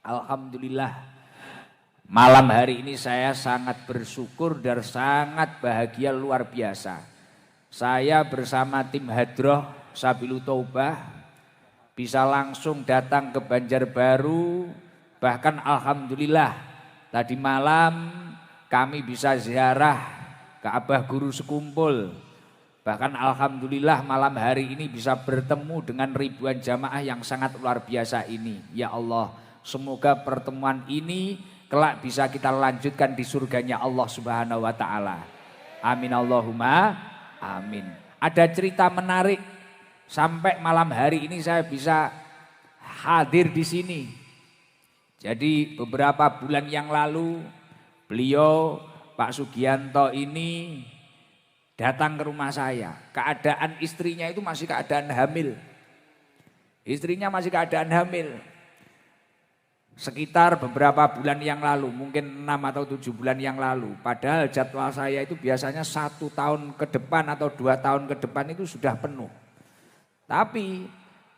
Alhamdulillah, malam hari ini saya sangat bersyukur dan sangat bahagia luar biasa. Saya bersama tim Hadroh Sabilu Taubah bisa langsung datang ke Banjarbaru. Bahkan alhamdulillah tadi malam kami bisa ziarah ke Abah Guru Sekumpul. Bahkan alhamdulillah malam hari ini bisa bertemu dengan ribuan jamaah yang sangat luar biasa ini. Ya Allah, semoga pertemuan ini kelak bisa kita lanjutkan di surganya Allah Subhanahu wa taala. Amin Allahumma amin. Ada cerita menarik sampai malam hari ini saya bisa hadir di sini. Jadi beberapa bulan yang lalu beliau Pak Sugianto ini datang ke rumah saya. Keadaan istrinya itu masih keadaan hamil. Istrinya masih keadaan hamil. Sekitar beberapa bulan yang lalu, mungkin 6 atau 7 bulan yang lalu. Padahal jadwal saya itu biasanya 1 tahun ke depan atau 2 tahun ke depan itu sudah penuh. Tapi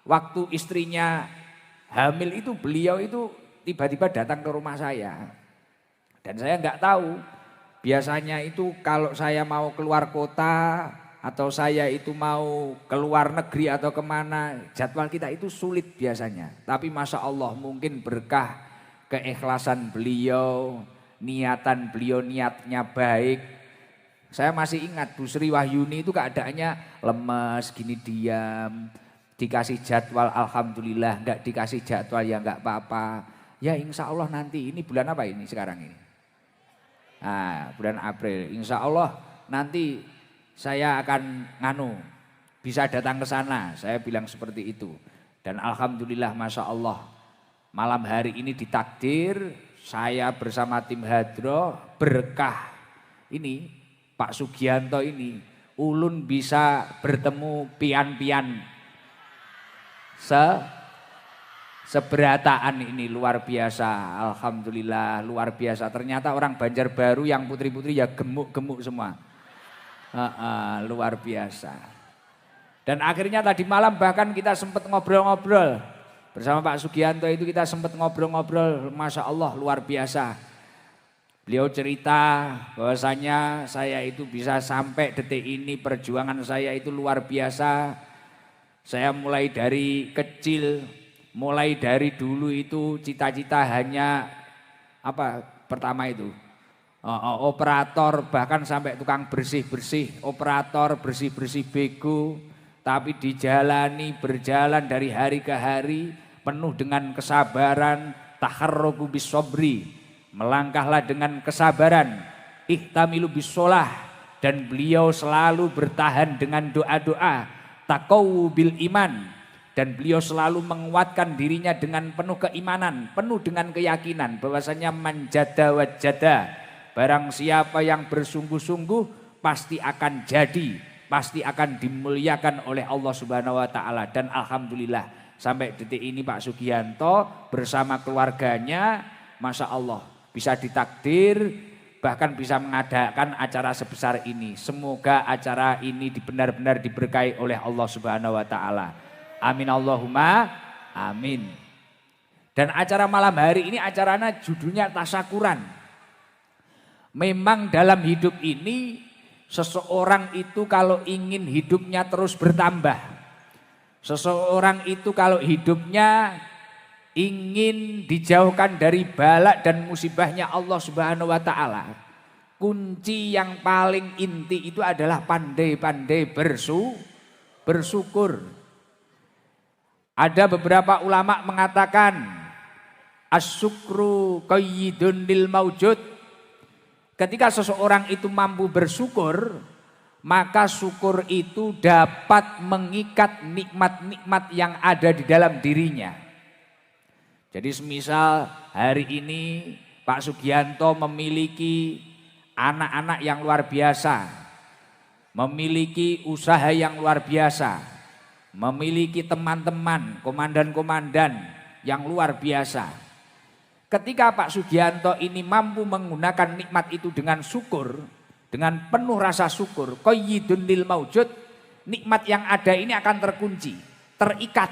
waktu istrinya hamil itu beliau itu tiba-tiba datang ke rumah saya. Dan saya nggak tahu, biasanya itu kalau saya mau keluar kota atau saya itu mau keluar negeri atau kemana, jadwal kita itu sulit biasanya. Tapi Masya Allah mungkin berkah keikhlasan beliau, niatan beliau niatnya baik. Saya masih ingat Bu Sri Wahyuni itu keadaannya lemes gini diam. Dikasih jadwal alhamdulillah, enggak dikasih jadwal ya enggak apa-apa. Ya insya Allah nanti ini bulan apa ini sekarang ini? Nah, bulan April. Insya Allah nanti saya akan bisa datang ke sana. Saya bilang seperti itu. Dan alhamdulillah Masya Allah malam hari ini ditakdir saya bersama tim Hadroh berkah ini Pak Sugianto ini ulun bisa bertemu pian-pian seberataan ini luar biasa. Alhamdulillah luar biasa. Ternyata orang Banjarbaru yang putri-putri ya gemuk-gemuk semua. Luar biasa. Dan akhirnya tadi malam bahkan kita sempat ngobrol-ngobrol. Bersama Pak Sugianto itu kita sempat ngobrol-ngobrol. Masya Allah luar biasa. Beliau cerita bahwasanya saya itu bisa sampai detik ini perjuangan saya itu luar biasa. Saya mulai dari kecil, mulai dari dulu itu cita-cita hanya pertama itu operator, bahkan sampai tukang bersih-bersih, operator bersih-bersih bego, tapi berjalan dari hari ke hari penuh dengan kesabaran, taharruku bisobri, melangkahlah dengan kesabaran, ihtamilu bisolah, dan beliau selalu bertahan dengan doa-doa, taqawu bil iman, dan beliau selalu menguatkan dirinya dengan penuh keimanan, penuh dengan keyakinan bahwasanya manjada wajada, barang siapa yang bersungguh-sungguh pasti akan jadi, pasti akan dimuliakan oleh Allah Subhanahu wa taala. Dan alhamdulillah sampai detik ini Pak Sugianto bersama keluarganya Masya Allah bisa ditakdir bahkan bisa mengadakan acara sebesar ini. Semoga acara ini benar-benar diberkahi oleh Allah Subhanahu wa taala. Amin Allahumma amin. Dan acara malam hari ini acaranya judulnya tasyakuran. Memang dalam hidup ini seseorang itu kalau ingin hidupnya terus bertambah, seseorang itu kalau hidupnya ingin dijauhkan dari balak dan musibahnya Allah Subhanahu wa taala, kunci yang paling inti itu adalah pandai-pandai bersyukur. Ada beberapa ulama mengatakan as-syukru qayyidun lil maujud. Ketika seseorang itu mampu bersyukur, maka syukur itu dapat mengikat nikmat-nikmat yang ada di dalam dirinya. Jadi semisal hari ini Pak Sugianto memiliki anak-anak yang luar biasa, memiliki usaha yang luar biasa, memiliki teman-teman, komandan-komandan yang luar biasa. Ketika Pak Sugianto ini mampu menggunakan nikmat itu dengan syukur, dengan penuh rasa syukur, qayyidun lil maujud, nikmat yang ada ini akan terkunci, terikat.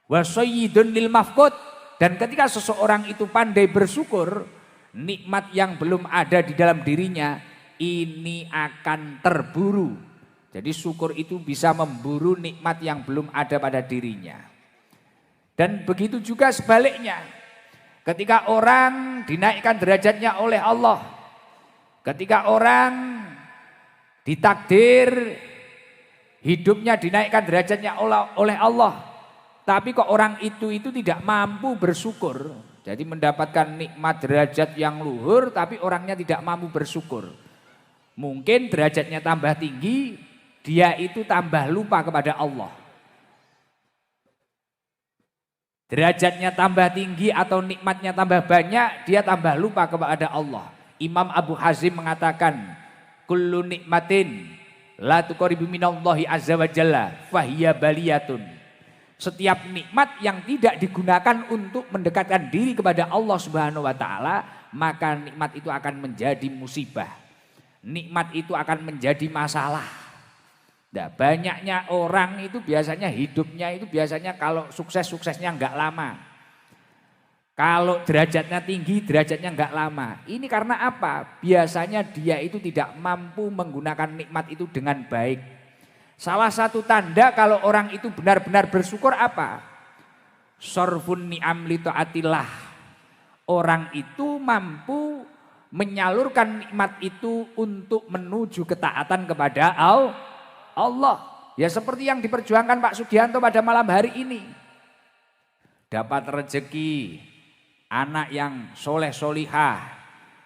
Wa sayyidun lil mafqud, Dan ketika seseorang itu pandai bersyukur, nikmat yang belum ada di dalam dirinya ini akan terburu. Jadi syukur itu bisa memburu nikmat yang belum ada pada dirinya. Dan begitu juga sebaliknya. Ketika orang dinaikkan derajatnya oleh Allah, ketika orang ditakdir hidupnya dinaikkan derajatnya oleh Allah, tapi kok orang itu tidak mampu bersyukur. Jadi mendapatkan nikmat derajat yang luhur tapi orangnya tidak mampu bersyukur. Mungkin derajatnya tambah tinggi, dia itu tambah lupa kepada Allah. Derajatnya tambah tinggi atau nikmatnya tambah banyak, dia tambah lupa kepada Allah. Imam Abu Hazim mengatakan, kullu nikmatin la tuqribu minallahi azza wa jalla fahiya baliyatun. Setiap nikmat yang tidak digunakan untuk mendekatkan diri kepada Allah Subhanahu wa taala, maka nikmat itu akan menjadi musibah. Nikmat itu akan menjadi masalah. Nah, banyaknya orang itu biasanya hidupnya itu biasanya kalau suksesnya enggak lama. Kalau derajatnya tinggi, derajatnya enggak lama. Ini karena apa? Biasanya dia itu tidak mampu menggunakan nikmat itu dengan baik. Salah satu tanda kalau orang itu benar-benar bersyukur apa? Sorfun ni'am li ta'atillah. Orang itu mampu menyalurkan nikmat itu untuk menuju ketaatan kepada Allah. Ya seperti yang diperjuangkan Pak Sugianto pada malam hari ini. Dapat rezeki, anak yang soleh solihah,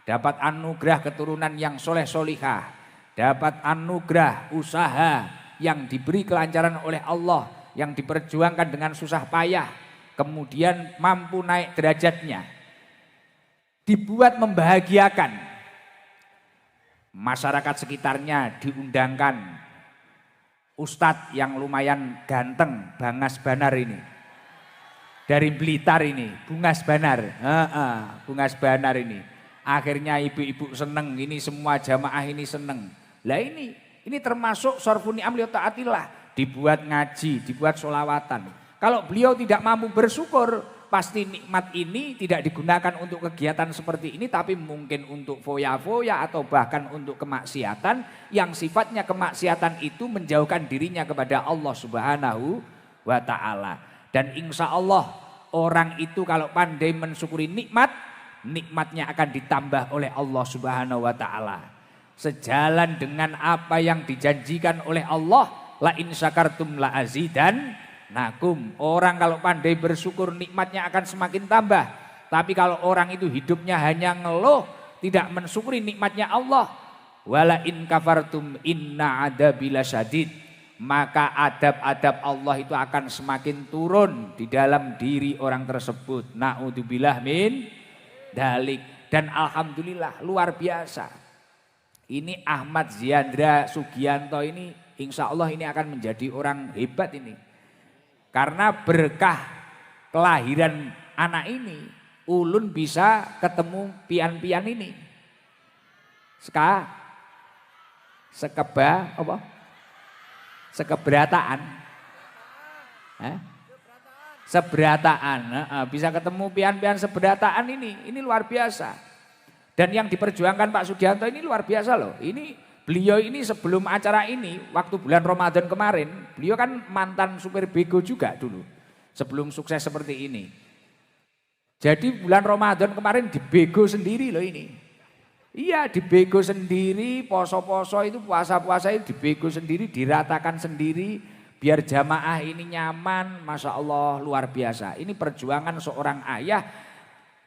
dapat anugerah keturunan yang soleh solihah, dapat anugerah usaha yang diberi kelancaran oleh Allah, yang diperjuangkan dengan susah payah, kemudian mampu naik derajatnya, dibuat membahagiakan. Masyarakat sekitarnya diundangkan, ustadz yang lumayan ganteng, Bangas Banar ini, dari Blitar ini, Bungas Banar, Bungas Banar ini. Akhirnya ibu-ibu seneng, ini semua jamaah ini seneng. Lah ini termasuk sorfun ni'am li ta'atillah, dibuat ngaji, dibuat sholawatan. Kalau beliau tidak mampu bersyukur, pasti nikmat ini tidak digunakan untuk kegiatan seperti ini, tapi mungkin untuk foya-foya atau bahkan untuk kemaksiatan yang sifatnya kemaksiatan itu menjauhkan dirinya kepada Allah Subhanahu wa ta'ala. Dan insya Allah orang itu kalau pandai mensyukuri nikmat, nikmatnya akan ditambah oleh Allah Subhanahu wa ta'ala. Sejalan dengan apa yang dijanjikan oleh Allah, la in syakartum la azidannakum. Orang kalau pandai bersyukur nikmatnya akan semakin tambah. Tapi kalau orang itu hidupnya hanya ngeluh, tidak mensyukuri nikmatnya Allah, wala in kafartum inna adabi lasyadid, maka adab-adab Allah itu akan semakin turun di dalam diri orang tersebut. Na'udzubillah min dalik. Dan alhamdulillah luar biasa. Ini Ahmad Ziandra Sugianto ini insya Allah ini akan menjadi orang hebat ini. Karena berkah kelahiran anak ini, ulun bisa ketemu pian-pian ini. Sekeberataan. Seberataan. Bisa ketemu pian-pian seberataan ini luar biasa. Dan yang diperjuangkan Pak Sugianto ini luar biasa loh. Beliau ini sebelum acara ini, waktu bulan Ramadan kemarin, beliau kan mantan supir bego juga dulu. Sebelum sukses seperti ini. Jadi bulan Ramadan kemarin dibego sendiri loh ini. Iya dibego sendiri, poso-poso itu puasa-puasa itu dibego sendiri, diratakan sendiri. Biar jamaah ini nyaman, Masya Allah luar biasa. Ini perjuangan seorang ayah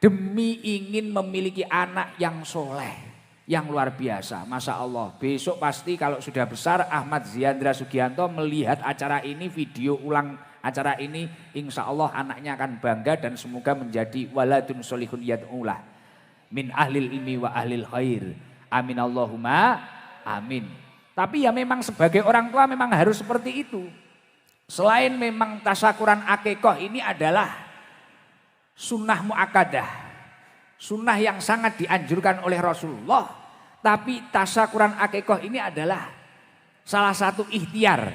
demi ingin memiliki anak yang soleh, yang luar biasa, Masya Allah. Besok pasti kalau sudah besar Ahmad Ziandra Sugianto melihat acara ini, video ulang acara ini, insya Allah anaknya akan bangga dan semoga menjadi waladun solihun yad'ulah min ahlil ilmi wa ahlil khair. Amin Allahumma amin. Tapi ya memang sebagai orang tua memang harus seperti itu. Selain memang tasyakuran akikoh ini adalah sunnah mu'akadah, sunnah yang sangat dianjurkan oleh Rasulullah. Tapi tasyakuran akikoh ini adalah salah satu ikhtiar.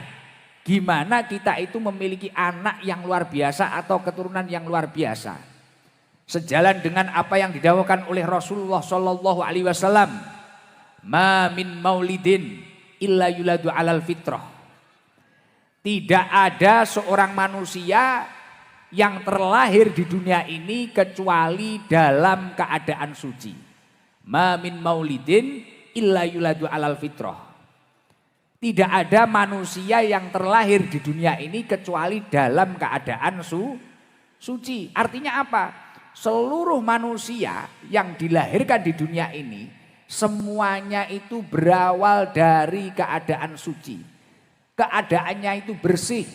Gimana kita itu memiliki anak yang luar biasa atau keturunan yang luar biasa. Sejalan dengan apa yang didawahkan oleh Rasulullah Shallallahu Alaihi Wasallam, ma min maulidin illa yuladu alal fitrah. Tidak ada seorang manusia yang terlahir di dunia ini kecuali dalam keadaan suci. Ma min maulidin illa yuladu alal fitrah. Tidak ada manusia yang terlahir di dunia ini kecuali dalam keadaan suci. Artinya apa? Seluruh manusia yang dilahirkan di dunia ini semuanya itu berawal dari keadaan suci. Keadaannya itu bersih.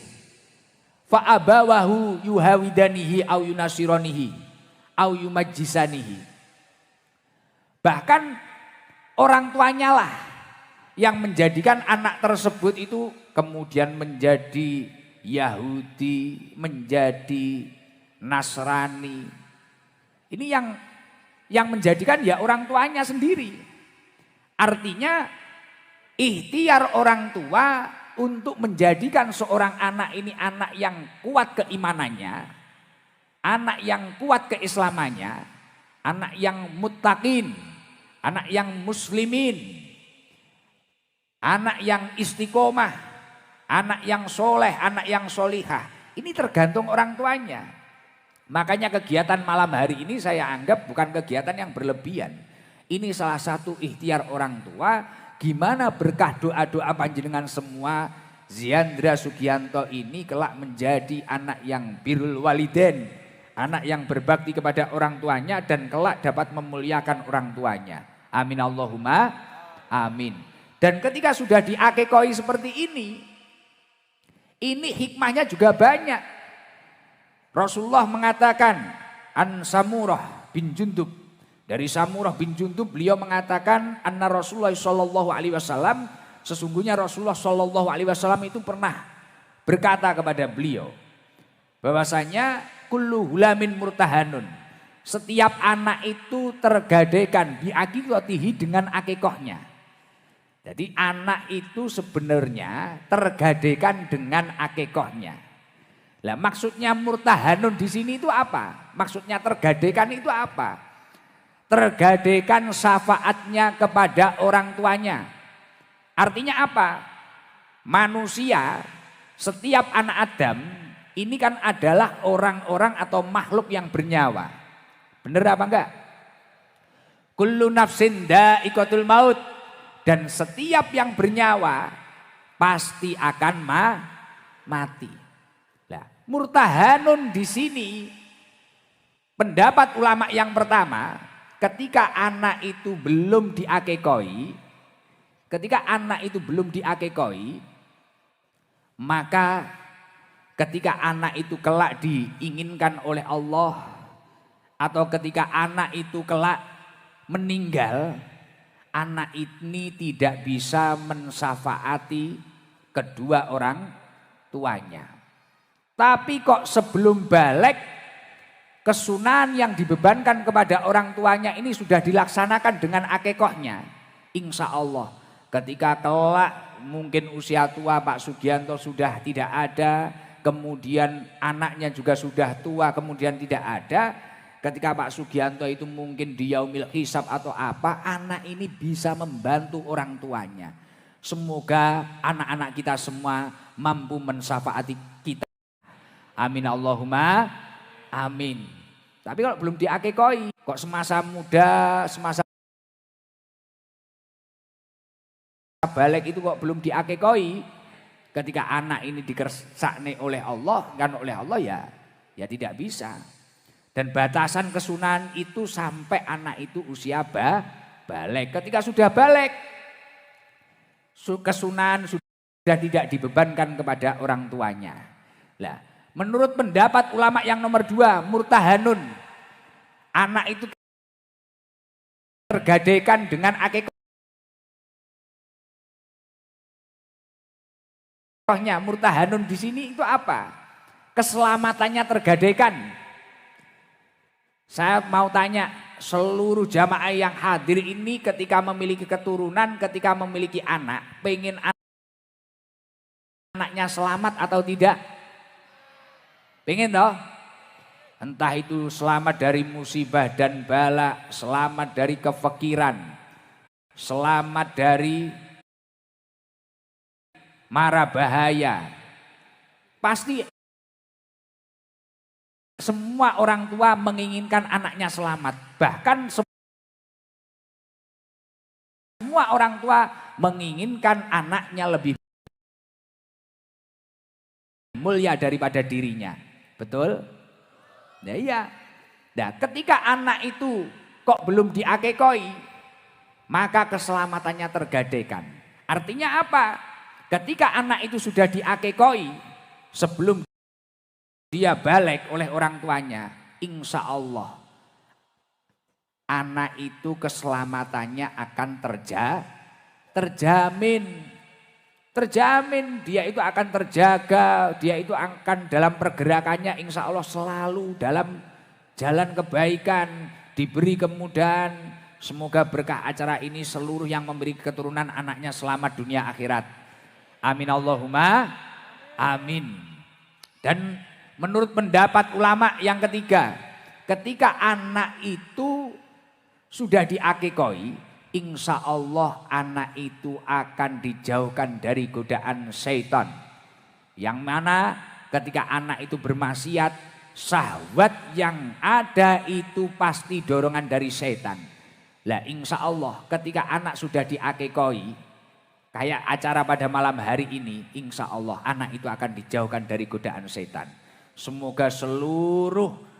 Fa abawahu yuhawidanihi au yunasironihi au yumajjisanihi. Bahkan orang tuanya lah yang menjadikan anak tersebut itu kemudian menjadi Yahudi, menjadi Nasrani. Ini yang menjadikan ya orang tuanya sendiri. Artinya ikhtiar orang tua untuk menjadikan seorang anak ini anak yang kuat keimanannya, anak yang kuat keislamannya, anak yang muttaqin, anak yang muslimin, anak yang istiqomah, anak yang soleh, anak yang solihah. Ini tergantung orang tuanya. Makanya kegiatan malam hari ini saya anggap bukan kegiatan yang berlebihan. Ini salah satu ikhtiar orang tua. Gimana berkah doa-doa panjenengan semua, Ziandra Sugianto ini kelak menjadi anak yang birrul walidain, anak yang berbakti kepada orang tuanya dan kelak dapat memuliakan orang tuanya. Amin Allahumma amin. Dan ketika sudah diakekoi seperti ini hikmahnya juga banyak. Rasulullah mengatakan an Samurah bin Jundub, dari Samurah bin Jundub beliau mengatakan anna Rasulullah Shallallahu Alaihi Wasallam, sesungguhnya Rasulullah Shallallahu Alaihi Wasallam itu pernah berkata kepada beliau bahwasanya kullu hulamin murtahanun, setiap anak itu tergadaikan biaqikotihi dengan akikohnya. Jadi anak itu sebenarnya tergadaikan dengan akikohnya. Lah maksudnya murtahanun di sini itu apa? Maksudnya tergadaikan itu apa? Tergadaikan syafaatnya kepada orang tuanya. Artinya apa? Manusia, setiap anak Adam ini kan adalah orang-orang atau makhluk yang bernyawa. Benar apa enggak? Kullu nafsin dha'iqatul maut. Dan setiap yang bernyawa pasti akan mati. Murtahanun di sini pendapat ulama yang pertama, ketika anak itu belum diakekoi, maka ketika anak itu kelak diinginkan oleh Allah atau ketika anak itu kelak meninggal, anak ini tidak bisa mensyafaati kedua orang tuanya. Tapi kok sebelum balik, kesunahan yang dibebankan kepada orang tuanya ini sudah dilaksanakan dengan akikohnya. Insya Allah ketika kelak mungkin usia tua Pak Sugianto sudah tidak ada, kemudian anaknya juga sudah tua kemudian tidak ada. Ketika Pak Sugianto itu mungkin di yaumil hisab atau apa, anak ini bisa membantu orang tuanya. Semoga anak-anak kita semua mampu mensyafaati kita. Amin Allahumma amin. Tapi kalau belum diakekoi, kok semasa muda, semasa balik itu kok belum diakekoi, ketika anak ini dikersakne oleh Allah, kan oleh Allah ya tidak bisa. Dan batasan kesunahan itu sampai anak itu usia balik. Ketika sudah balik, kesunahan sudah tidak dibebankan kepada orang tuanya. Lah, menurut pendapat ulama yang nomor 2, murtahanun, anak itu tergadaikan dengan akikahnya. Murtahanun di sini itu apa? Keselamatannya tergadaikan. Saya mau tanya, seluruh jamaah yang hadir ini ketika memiliki keturunan, ketika memiliki anak, pengen anaknya selamat atau tidak? Pengen toh? Entah itu selamat dari musibah dan bala, selamat dari kefikiran, selamat dari mara bahaya. Pasti semua orang tua menginginkan anaknya selamat. Bahkan semua orang tua menginginkan anaknya lebih mulia daripada dirinya. Betul? Ya iya. Nah, ketika anak itu kok belum diakekoi, maka keselamatannya tergadaikan. Artinya apa? Ketika anak itu sudah diakekoi, sebelum dia balik oleh orang tuanya, insya Allah anak itu keselamatannya akan terjamin. Terjamin dia itu akan terjaga, dia itu akan dalam pergerakannya insya Allah selalu dalam jalan kebaikan, diberi kemudahan. Semoga berkah acara ini seluruh yang memberi keturunan anaknya selamat dunia akhirat. Amin Allahumma amin. Dan menurut pendapat ulama yang ketiga, ketika anak itu sudah diakekoi, insya Allah anak itu akan dijauhkan dari godaan syaitan. Yang mana ketika anak itu bermaksiat, syahwat yang ada itu pasti dorongan dari syaitan. Lah insya Allah ketika anak sudah diakekoi, kayak acara pada malam hari ini, insya Allah anak itu akan dijauhkan dari godaan syaitan. Semoga seluruh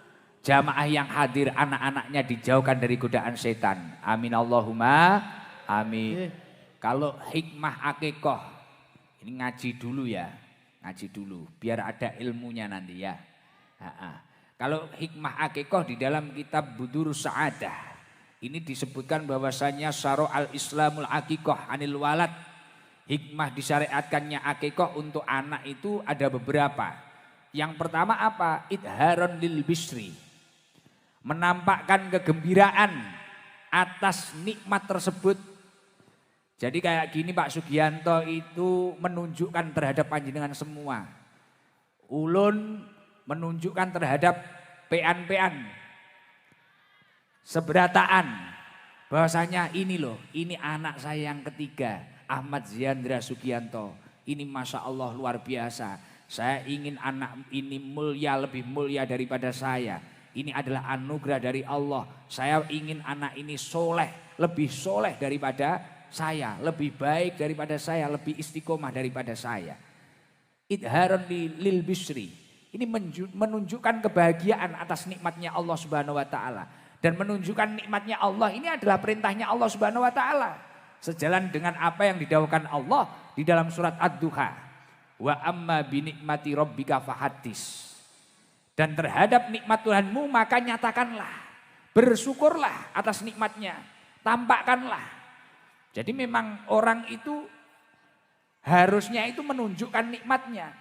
jamaah yang hadir anak-anaknya dijauhkan dari godaan setan. Amin Allahumma amin. Kalau hikmah akikoh, ini ngaji dulu ya. Ngaji dulu biar ada ilmunya nanti ya. Kalau hikmah akikoh di dalam kitab Budur Sa'adah, ini disebutkan bahwasanya syara al-islamul akikoh anil walad. Hikmah disyariatkannya akikoh untuk anak itu ada beberapa. Yang pertama apa? Idharon lil bisri. Menampakkan kegembiraan atas nikmat tersebut. Jadi kayak gini Pak Sugianto itu menunjukkan terhadap panjenengan semua. Ulun menunjukkan terhadap pean-pean seberataan bahwasanya ini loh, ini anak saya yang ketiga, Ahmad Ziandra Sugianto. Ini Masya Allah luar biasa. Saya ingin anak ini mulia, lebih mulia daripada saya. Ini adalah anugerah dari Allah. Saya ingin anak ini soleh, lebih soleh daripada saya, lebih baik daripada saya, lebih istiqomah daripada saya. Idharon lil bisri. Ini menunjukkan kebahagiaan atas nikmatnya Allah Subhanahu wa taala, dan menunjukkan nikmatnya Allah ini adalah perintahnya Allah Subhanahu wa taala. Sejalan dengan apa yang didawuhkan Allah di dalam surat Ad-Duha. Wa amma bi nikmati rabbika fahaddits. Dan terhadap nikmat Tuhanmu maka nyatakanlah, bersyukurlah atas nikmatnya, tampakkanlah. Jadi memang orang itu harusnya itu menunjukkan nikmatnya.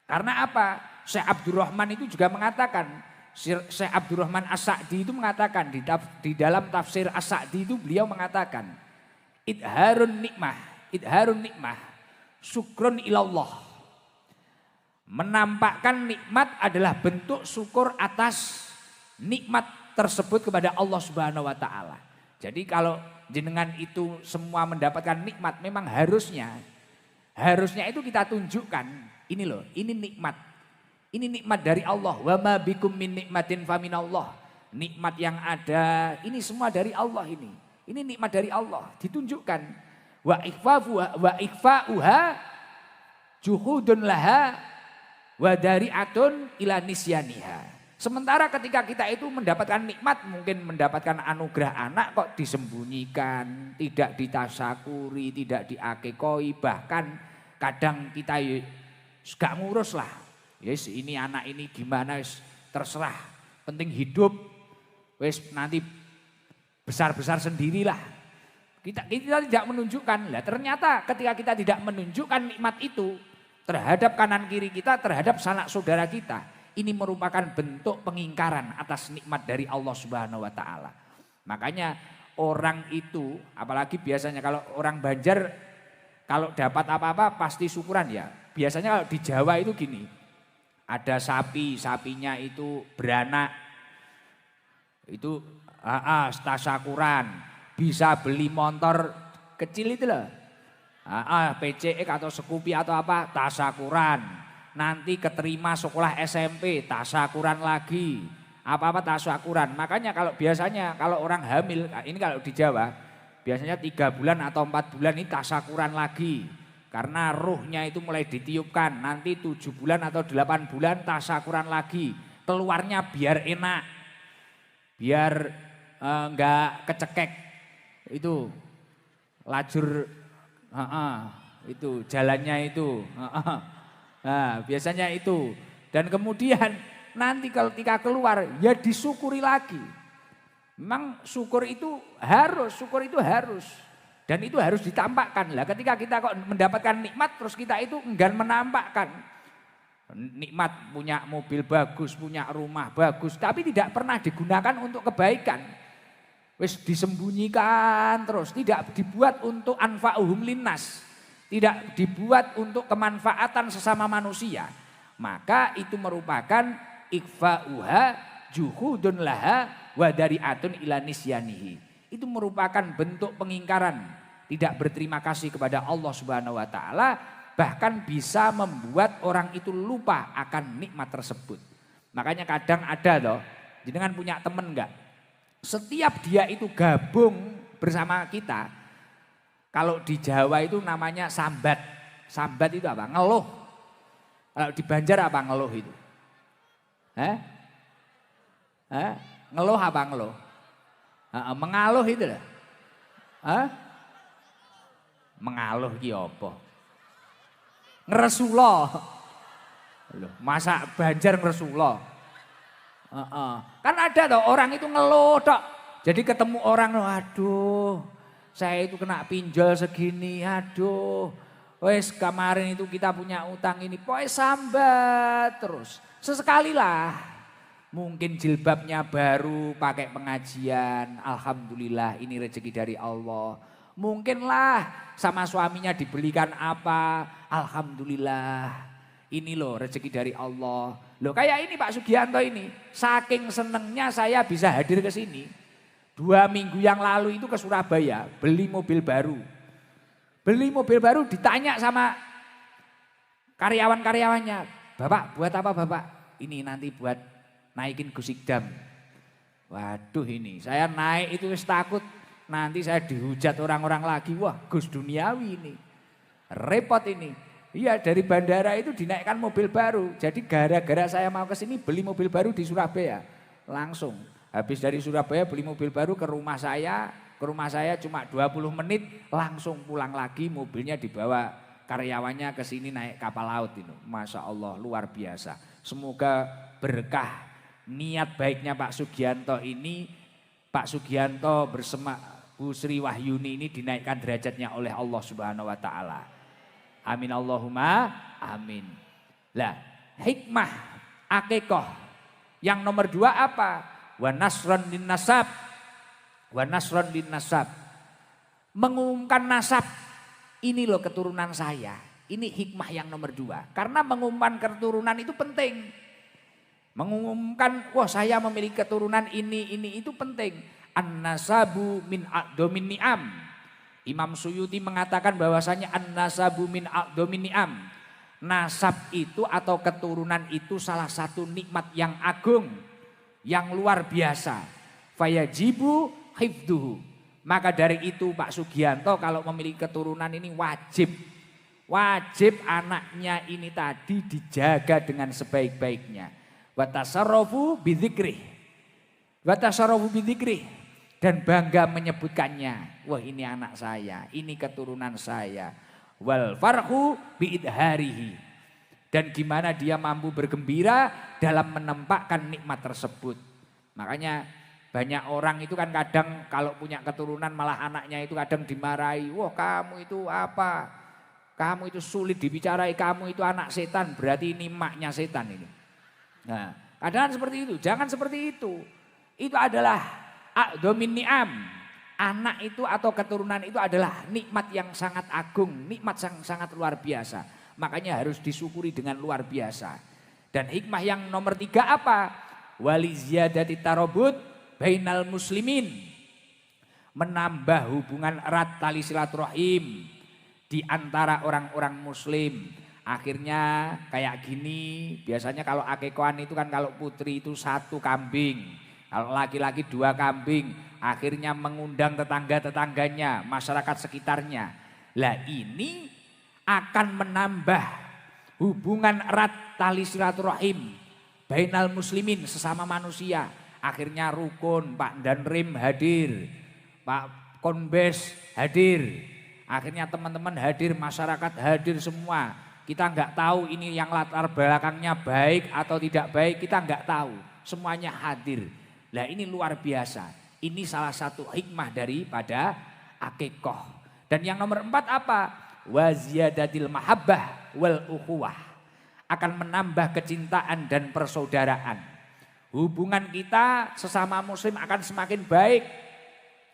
Karena apa? Syekh Abdurrahman itu juga mengatakan, Syekh Abdurrahman As-Sa'di itu mengatakan di dalam tafsir As-Sa'di itu beliau mengatakan, idharun nikmah, syukrun ilallah. Menampakkan nikmat adalah bentuk syukur atas nikmat tersebut kepada Allah Subhanahu wa taala. Jadi kalau jenengan itu semua mendapatkan nikmat, memang harusnya itu kita tunjukkan, ini loh, ini nikmat. Ini nikmat dari Allah. Wa ma bikum min nikmatin faminallah. Nikmat yang ada ini semua dari Allah ini. Ini nikmat dari Allah, ditunjukkan. Wa ikfa'uha juhudun laha wa dari'atun ila nisyaniha. Sementara ketika kita itu mendapatkan nikmat, mungkin mendapatkan anugerah anak kok disembunyikan, tidak ditasakuri, tidak diakekoi, bahkan kadang kita gak ngurus lah. Yes, ini anak ini gimana, terserah, penting hidup, wes nanti besar-besar sendirilah. Kita tidak menunjukkan. Lah ternyata ketika kita tidak menunjukkan nikmat itu terhadap kanan kiri kita, terhadap sanak saudara kita, ini merupakan bentuk pengingkaran atas nikmat dari Allah Subhanahu wa taala. Makanya orang itu, apalagi biasanya kalau orang Banjar kalau dapat apa-apa pasti syukuran ya. Biasanya kalau di Jawa itu gini. Ada sapi, sapinya itu beranak. Itu tasakuran. Bisa beli motor kecil itu loh. PCX atau Scoopy atau apa, tasakuran. Nanti keterima sekolah SMP, tasakuran lagi. Apa-apa tasakuran. Makanya kalau biasanya kalau orang hamil, ini kalau di Jawa, biasanya 3 bulan atau 4 bulan ini tasakuran lagi. Karena ruhnya itu mulai ditiupkan, nanti 7 bulan atau 8 bulan tasakuran lagi. Keluarnya biar enak, biar enggak kecekek. Itu lajur, itu jalannya itu. Nah, biasanya itu. Dan kemudian nanti kalau ketika keluar ya disyukuri lagi. Memang syukur itu harus. Dan itu harus ditampakkan lah. Ketika kita kok mendapatkan nikmat terus kita itu enggan menampakkan. Nikmat punya mobil bagus, punya rumah bagus. Tapi tidak pernah digunakan untuk kebaikan. Wis disembunyikan terus. Tidak dibuat untuk anfa'uhum linnas. Tidak dibuat untuk kemanfaatan sesama manusia. Maka itu merupakan ikfa'uha juhudun laha wadari'atun ila nisyanihi. Itu merupakan bentuk pengingkaran, tidak berterima kasih kepada Allah Subhanahu wa taala, bahkan bisa membuat orang itu lupa akan nikmat tersebut. Makanya kadang ada loh, jenengan punya temen enggak? Setiap dia itu gabung bersama kita, kalau di Jawa itu namanya sambat. Sambat itu apa? Ngeluh. Kalau di Banjar apa ngeluh itu? Ngeluh apa ngeluh? Mengaluh itu lah. Mengaluh ki apa? Ngresula. Loh, masa Banjar ngresula? Kan ada toh orang itu ngeluh tok. Jadi ketemu orang, aduh, saya itu kena pinjol segini, aduh. Wes kemarin itu kita punya utang ini, pokoknya sambat terus. Sesekali lah. Mungkin jilbabnya baru pakai pengajian, alhamdulillah ini rezeki dari Allah. Mungkinlah sama suaminya dibelikan apa, alhamdulillah ini loh rezeki dari Allah. Loh kayak ini Pak Sugianto ini, saking senengnya saya bisa hadir ke sini. 2 minggu yang lalu itu ke Surabaya, beli mobil baru. Beli mobil baru ditanya sama karyawan-karyawannya, Bapak buat apa Bapak? Ini nanti buat naikin Gusikdam. Waduh ini, saya naik itu wis takut nanti saya dihujat orang-orang lagi. Wah Gus duniawi ini, repot ini. Iya dari bandara itu dinaikkan mobil baru. Jadi gara-gara saya mau ke sini beli mobil baru di Surabaya. Langsung, habis dari Surabaya beli mobil baru ke rumah saya. Ke rumah saya cuma 20 menit langsung pulang lagi, mobilnya dibawa karyawannya ke sini naik kapal laut itu. Masya Allah luar biasa. Semoga berkah niat baiknya Pak Sugianto ini, Pak Sugianto bersama Bu Sri Wahyuni ini dinaikkan derajatnya oleh Allah Subhanahu wa taala. Amin Allahumma amin. Lah, hikmah akikoh yang nomor 2 apa? Wa nasron lin nasab. Wa nasron lin nasab. Mengumumkan nasab. Ini loh keturunan saya. Ini hikmah yang nomor 2. Karena mengumumkan keturunan itu penting. Mengumumkan, wah saya memiliki keturunan ini itu penting. An-nasabu min a'domin ni'am. Imam Suyuti mengatakan bahwasanya an-nasabu min a'domin ni'am. Nasab itu atau keturunan itu salah satu nikmat yang agung, yang luar biasa. Fayajibu hifduhu. Maka dari itu Pak Sugianto kalau memiliki keturunan ini wajib anaknya ini tadi dijaga dengan sebaik-baiknya. Watasarrofu bidzikrih. Watasarrofu bidzikrih. Dan bangga menyebutkannya. Wah ini anak saya, ini keturunan saya. Wal farhu biidharihi. Dan gimana dia mampu bergembira dalam menampakkan nikmat tersebut. Makanya banyak orang itu kan kadang kalau punya keturunan malah anaknya itu kadang dimarahi. Wah kamu itu apa? Kamu itu sulit dibicarai, kamu itu anak setan. Berarti ini maknya setan ini. Nah, kadang seperti itu, jangan seperti itu. Itu adalah a'domin ni'am. Anak itu atau keturunan itu adalah nikmat yang sangat agung, nikmat yang sangat luar biasa. Makanya harus disyukuri dengan luar biasa. Dan hikmah yang nomor 3 apa? Wali ziyadati tarobut bainal muslimin. Menambah hubungan erat tali silaturahim di antara orang-orang muslim. Akhirnya kayak gini, biasanya kalau akikoan itu kan kalau putri itu 1 kambing. Kalau laki-laki 2 kambing. Akhirnya mengundang tetangga-tetangganya, masyarakat sekitarnya. Lah ini akan menambah hubungan erat tali silaturahim bainal muslimin sesama manusia. Akhirnya rukun, Pak Danrim hadir, Pak Konbes hadir. Akhirnya teman-teman hadir, masyarakat hadir semua. Kita nggak tahu ini yang latar belakangnya baik atau tidak baik, kita nggak tahu. Semuanya hadir. Lah ini luar biasa. Ini salah satu hikmah daripada akikoh. Dan yang nomor 4 apa? Waziyadatil mahabbah wal ukhuwah. Akan menambah kecintaan dan persaudaraan. Hubungan kita sesama muslim akan semakin baik.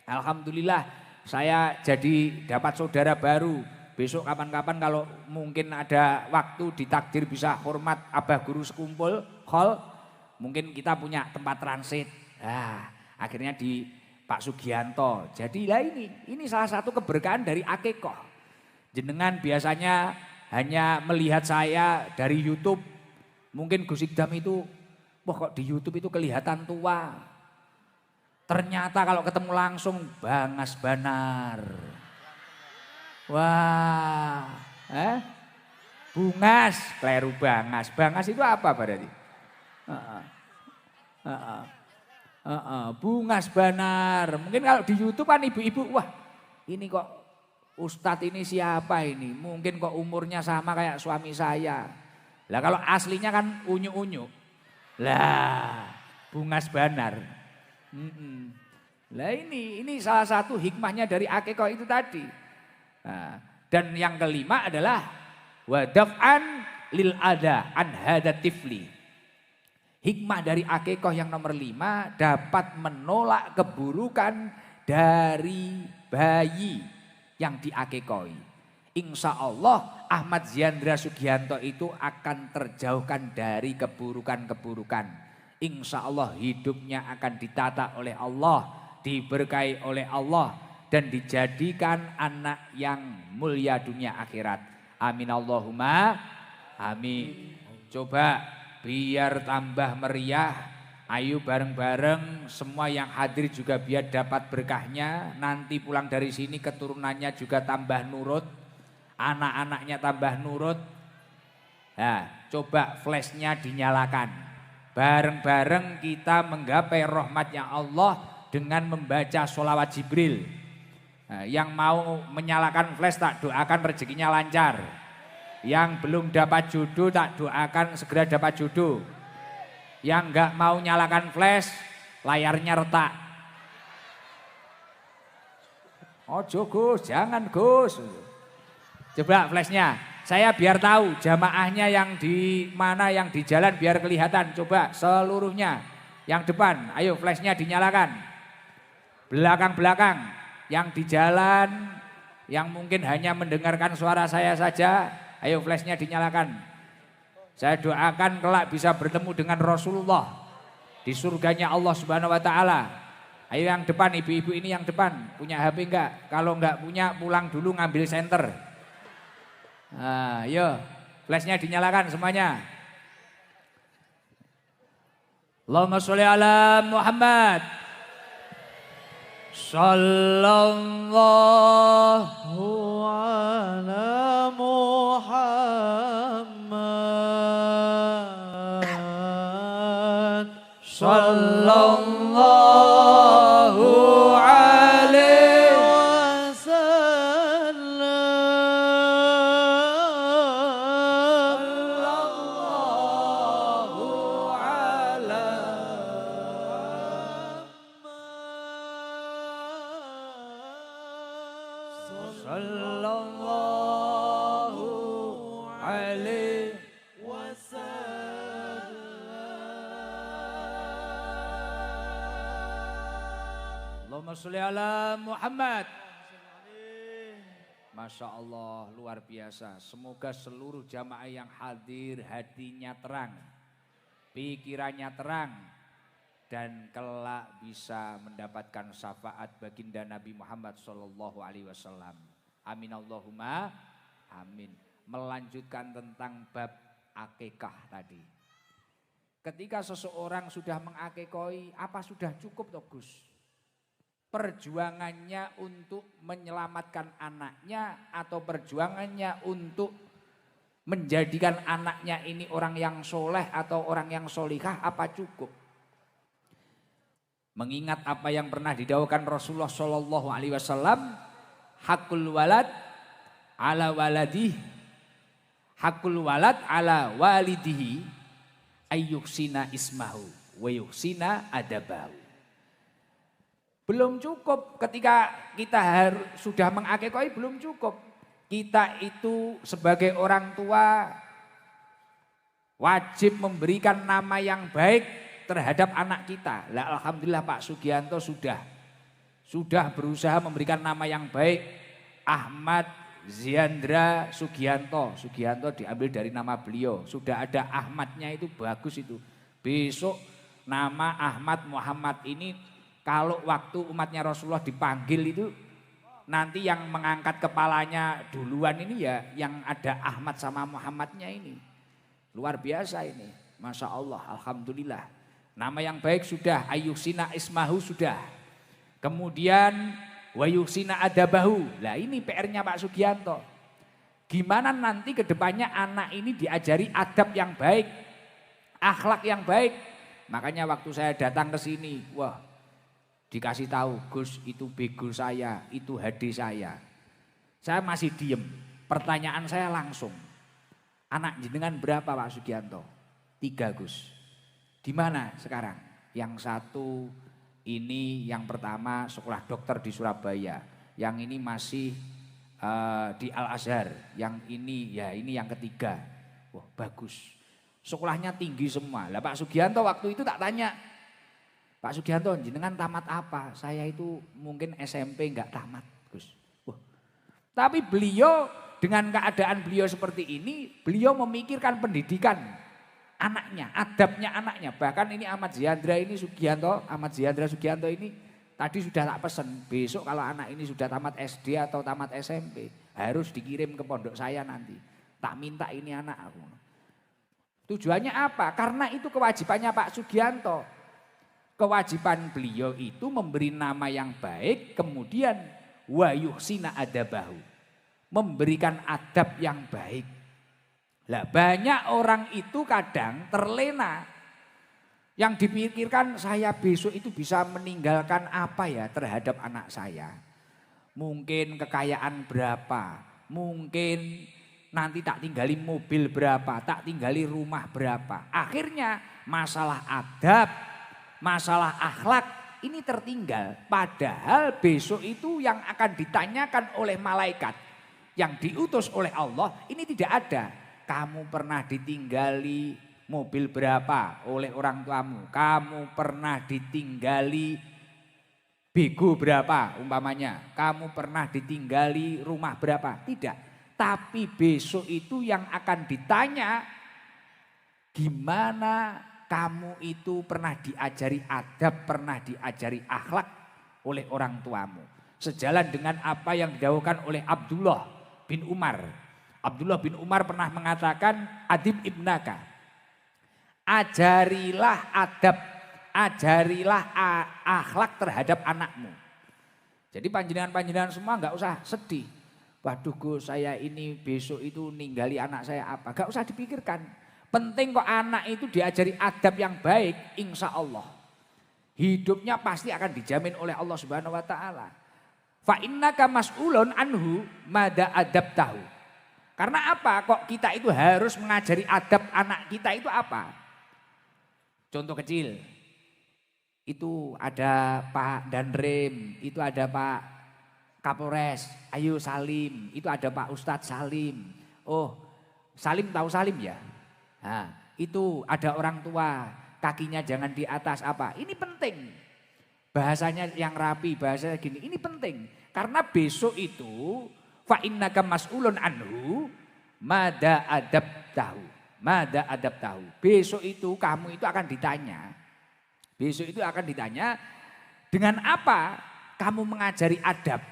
Alhamdulillah saya jadi dapat saudara baru. Besok kapan-kapan kalau mungkin ada waktu ditakdir bisa hormat Abah Guru Sekumpul Hall. Mungkin kita punya tempat transit. Akhirnya di Pak Sugianto. Jadi lah ini salah satu keberkahan dari akikoh. Jenengan biasanya hanya melihat saya dari YouTube. Mungkin Gus Ikdam itu, wah kok di YouTube itu kelihatan tua. Ternyata kalau ketemu langsung bangas banar. Wah, bungas, kleru bangas. Bangas itu apa berarti? Bungas banar. Mungkin kalau di YouTube kan ibu-ibu, wah ini kok Ustadz ini siapa ini? Mungkin kok umurnya sama kayak suami saya. Lah kalau aslinya kan unyu-unyu. Lah bungas banar. Lah ini salah satu hikmahnya dari akikoh itu tadi. Dan yang kelima adalah wadaf'an lil ada an hadatifli. Hikmah dari akikoh yang nomor 5 dapat menolak keburukan dari bayi yang diakikoi. Insya Allah Ahmad Ziandra Sugianto itu akan terjauhkan dari keburukan-keburukan. Insya Allah hidupnya akan ditata oleh Allah, diberkahi oleh Allah, dan dijadikan anak yang mulia dunia akhirat. Amin Allahumma amin. Coba biar tambah meriah, ayo bareng-bareng semua yang hadir juga biar dapat berkahnya. Nanti pulang dari sini keturunannya juga tambah nurut, anak-anaknya tambah nurut. Nah, coba flashnya dinyalakan. Bareng-bareng kita menggapai rahmatnya Allah dengan membaca sholawat Jibril. Nah, yang mau menyalakan flash tak doakan rezekinya lancar. Yang belum dapat jodoh tak doakan segera dapat jodoh. Yang enggak mau nyalakan flash, layarnya retak. Ojo Gus, jangan Gus. Coba flashnya, saya biar tahu jamaahnya yang di mana, yang di jalan biar kelihatan. Coba seluruhnya, yang depan, ayo flashnya dinyalakan. Belakang-belakang, yang di jalan, yang mungkin hanya mendengarkan suara saya saja, ayo flashnya dinyalakan. Saya doakan kelak bisa bertemu dengan Rasulullah di surganya Allah Subhanahu wa taala. Ayo yang depan, ibu-ibu ini yang depan, punya HP enggak? Kalau enggak punya pulang dulu ngambil senter. Nah, ayo flashnya dinyalakan semuanya. Allahumma sholli ala Muhammad. Sallallahu ala Muhammad. Sallallahu alaihi wasallam. Sallallahu ala sallallahu alaihi wasallam. Allahumma sholli ala Muhammad. Masya Allah luar biasa. Semoga seluruh jamaah yang hadir hatinya terang, pikirannya terang, dan kelak bisa mendapatkan syafaat baginda Nabi Muhammad SAW. Amin Allahumma amin. Melanjutkan tentang bab akikah tadi. Ketika seseorang sudah mengakikoi, apa sudah cukup toh Gus? Perjuangannya untuk menyelamatkan anaknya atau perjuangannya untuk menjadikan anaknya ini orang yang soleh atau orang yang solihah, apa cukup? Mengingat apa yang pernah didawuhkan Rasulullah SAW, hakul walad ala waladih, hakul walad ala walidihi ayyuksina ismahu wa yuksina adabahu. Belum cukup ketika kita sudah mengakikoi, belum cukup. Kita itu sebagai orang tua wajib memberikan nama yang baik terhadap anak kita. Lah alhamdulillah Pak Sugianto sudah berusaha memberikan nama yang baik. Ahmad Ziandra Sugianto. Sugianto diambil dari nama beliau. Sudah ada Ahmadnya, itu bagus itu. Besok nama Ahmad Muhammad ini kalau waktu umatnya Rasulullah dipanggil itu nanti yang mengangkat kepalanya duluan ini ya yang ada Ahmad sama Muhammadnya ini. Luar biasa ini. Masya Allah, alhamdulillah. Nama yang baik sudah, ayyuksina ismahu sudah. Kemudian wayuksina adabahu. Lah ini PR-nya Pak Sugianto. Gimana nanti ke depannya anak ini diajari adab yang baik, akhlak yang baik. Makanya waktu saya datang ke sini, wah, dikasih tahu, Gus itu bego saya, itu HD saya. Saya masih diem. Pertanyaan saya langsung, anak jenengan berapa Pak Sugianto? 3 Gus. Di mana sekarang? Yang satu ini yang pertama sekolah dokter di Surabaya. Yang ini masih di Al Azhar. Yang ini ya ini yang ketiga. Wah bagus. Sekolahnya tinggi semua. Lah Pak Sugianto waktu itu tak tanya, Pak Sugianto jenengan tamat apa? Saya itu mungkin SMP enggak tamat Gus. Wah. Tapi beliau dengan keadaan beliau seperti ini, beliau memikirkan pendidikan anaknya, adabnya anaknya. Bahkan ini Ahmad Ziandra ini Sugianto, Ahmad Ziandra Sugianto ini tadi sudah tak pesen. Besok kalau anak ini sudah tamat SD atau tamat SMP, harus dikirim ke pondok saya nanti. Tak minta ini anak aku. Tujuannya apa? Karena itu kewajibannya Pak Sugianto. Kewajiban beliau itu memberi nama yang baik, kemudian wa yuhsina adabahu, memberikan adab yang baik. Lah banyak orang itu kadang terlena, yang dipikirkan saya besok itu bisa meninggalkan apa ya terhadap anak saya. Mungkin kekayaan berapa, mungkin nanti tak tinggali mobil berapa, tak tinggali rumah berapa. Akhirnya masalah adab, masalah akhlak ini tertinggal. Padahal besok itu yang akan ditanyakan oleh malaikat yang diutus oleh Allah ini tidak ada. Kamu pernah ditinggali mobil berapa oleh orang tuamu? Kamu pernah ditinggali bego berapa umpamanya? Kamu pernah ditinggali rumah berapa? Tidak. Tapi besok itu yang akan ditanya, gimana kamu itu pernah diajari adab, pernah diajari akhlak oleh orang tuamu. Sejalan dengan apa yang didawuhkan oleh Abdullah bin Umar. Abdullah bin Umar pernah mengatakan, adib ibnaka, ajarilah adab, ajarilah akhlak terhadap anakmu. Jadi panjenengan-panjenengan semua enggak usah sedih. Waduh Gus, saya ini besok itu ninggali anak saya apa. Enggak usah dipikirkan. Penting kok anak itu diajari adab yang baik, insya Allah. Hidupnya pasti akan dijamin oleh Allah Subhanahu wa taala. Fa innaka mas'ulun anhu mada adab tahu. Karena apa? Kok kita itu harus mengajari adab anak kita itu apa? Contoh kecil. Itu ada Pak Danrem, itu ada Pak Kapolres, ayo Salim, itu ada Pak Ustadz Salim. Oh, Salim tahu Salim ya? Nah, itu ada orang tua, kakinya jangan di atas apa. Ini penting. Bahasanya yang rapi, bahasanya gini, ini penting. Karena besok itu fa innaka mas'ulun anhu mada adab tahu. Mada adab tahu. Besok itu kamu itu akan ditanya. Besok itu akan ditanya dengan apa kamu mengajari adab.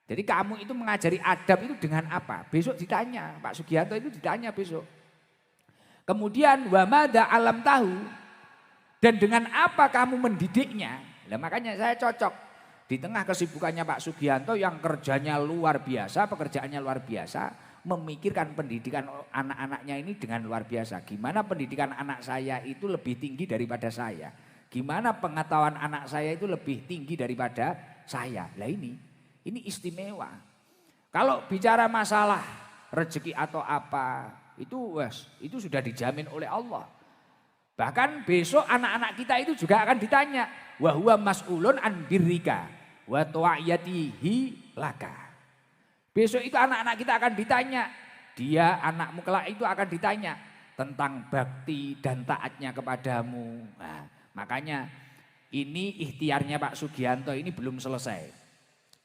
Jadi kamu itu mengajari adab itu dengan apa? Besok ditanya. Pak Sugianto itu ditanya besok. Kemudian wa mada alam tahu. Dan dengan apa kamu mendidiknya? Nah, makanya saya cocok. Di tengah kesibukannya Pak Sugianto yang kerjanya luar biasa, pekerjaannya luar biasa. Memikirkan pendidikan anak-anaknya ini dengan luar biasa. Gimana pendidikan anak saya itu lebih tinggi daripada saya. Gimana pengetahuan anak saya itu lebih tinggi daripada saya. Lah ini istimewa. Kalau bicara masalah rezeki atau apa, itu sudah dijamin oleh Allah. Bahkan besok anak-anak kita itu juga akan ditanya. Wa huwa mas'ulun an birrika wa ta'iyatihi laka. Besok itu anak-anak kita akan ditanya. Dia anakmu kelak itu akan ditanya tentang bakti dan taatnya kepadamu. Nah, makanya ini ikhtiarnya Pak Sugianto ini belum selesai.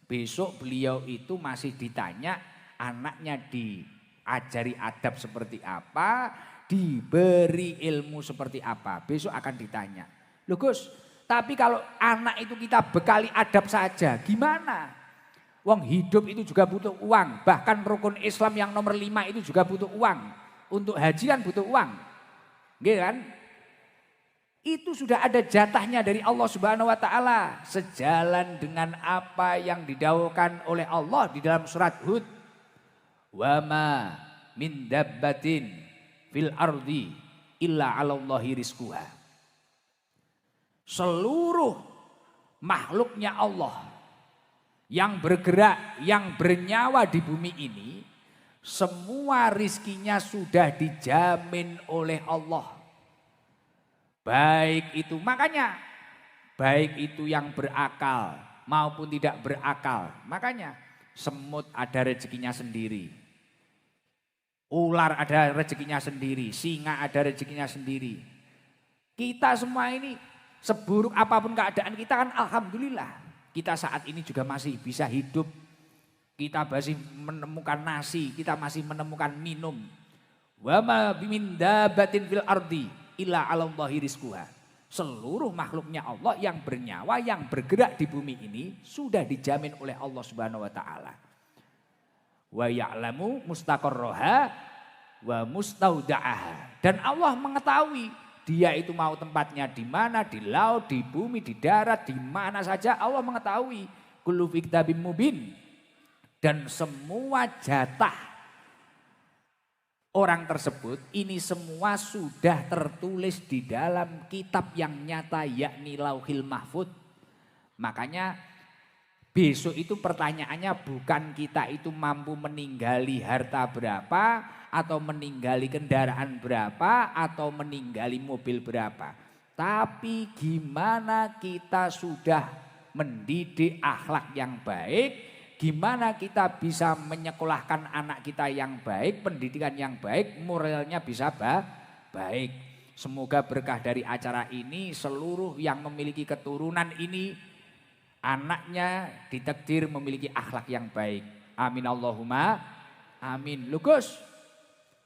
Besok beliau itu masih ditanya anaknya diajari adab seperti apa, diberi ilmu seperti apa. Besok akan ditanya. Loh Gus, tapi kalau anak itu kita bekali adab saja gimana? Wong hidup itu juga butuh uang. Bahkan rukun Islam yang nomor 5 itu juga butuh uang. Untuk haji kan butuh uang. Gitu kan? Itu sudah ada jatahnya dari Allah Subhanahu wa taala. Sejalan dengan apa yang didawuhkan oleh Allah di dalam surat Hud. Wa ma min dabbatin fil ardi illa 'alallahi rizquha. Seluruh makhluknya Allah yang bergerak, yang bernyawa di bumi ini, semua rizkinya sudah dijamin oleh Allah. Baik itu, makanya baik itu yang berakal maupun tidak berakal. Makanya semut ada rezekinya sendiri. Ular ada rezekinya sendiri, singa ada rezekinya sendiri. Kita semua ini seburuk apapun keadaan kita kan alhamdulillah. Kita saat ini juga masih bisa hidup, kita masih menemukan nasi, kita masih menemukan minum. Wa ma min dabbatin fil ardi illa 'alallahi rizquha. Seluruh makhluknya Allah yang bernyawa, yang bergerak di bumi ini sudah dijamin oleh Allah Subhanahu wa taala. Wa ya'lamu mustaqarraha wa mustauda'aha. Dan Allah mengetahui dia itu mau tempatnya di mana, di laut, di bumi, di darat, di mana saja Allah mengetahui. Kullu fi kitabim mubin. Dan semua jatah orang tersebut ini semua sudah tertulis di dalam kitab yang nyata yakni Lauhil Mahfuz. Makanya besok itu pertanyaannya bukan kita itu mampu meninggali harta berapa, atau meninggali kendaraan berapa, atau meninggali mobil berapa. Tapi gimana kita sudah mendidik akhlak yang baik, gimana kita bisa menyekolahkan anak kita yang baik, pendidikan yang baik, moralnya bisa baik. Semoga berkah dari acara ini seluruh yang memiliki keturunan ini, anaknya ditakdir memiliki akhlak yang baik. Amin Allahumma amin. Lugus,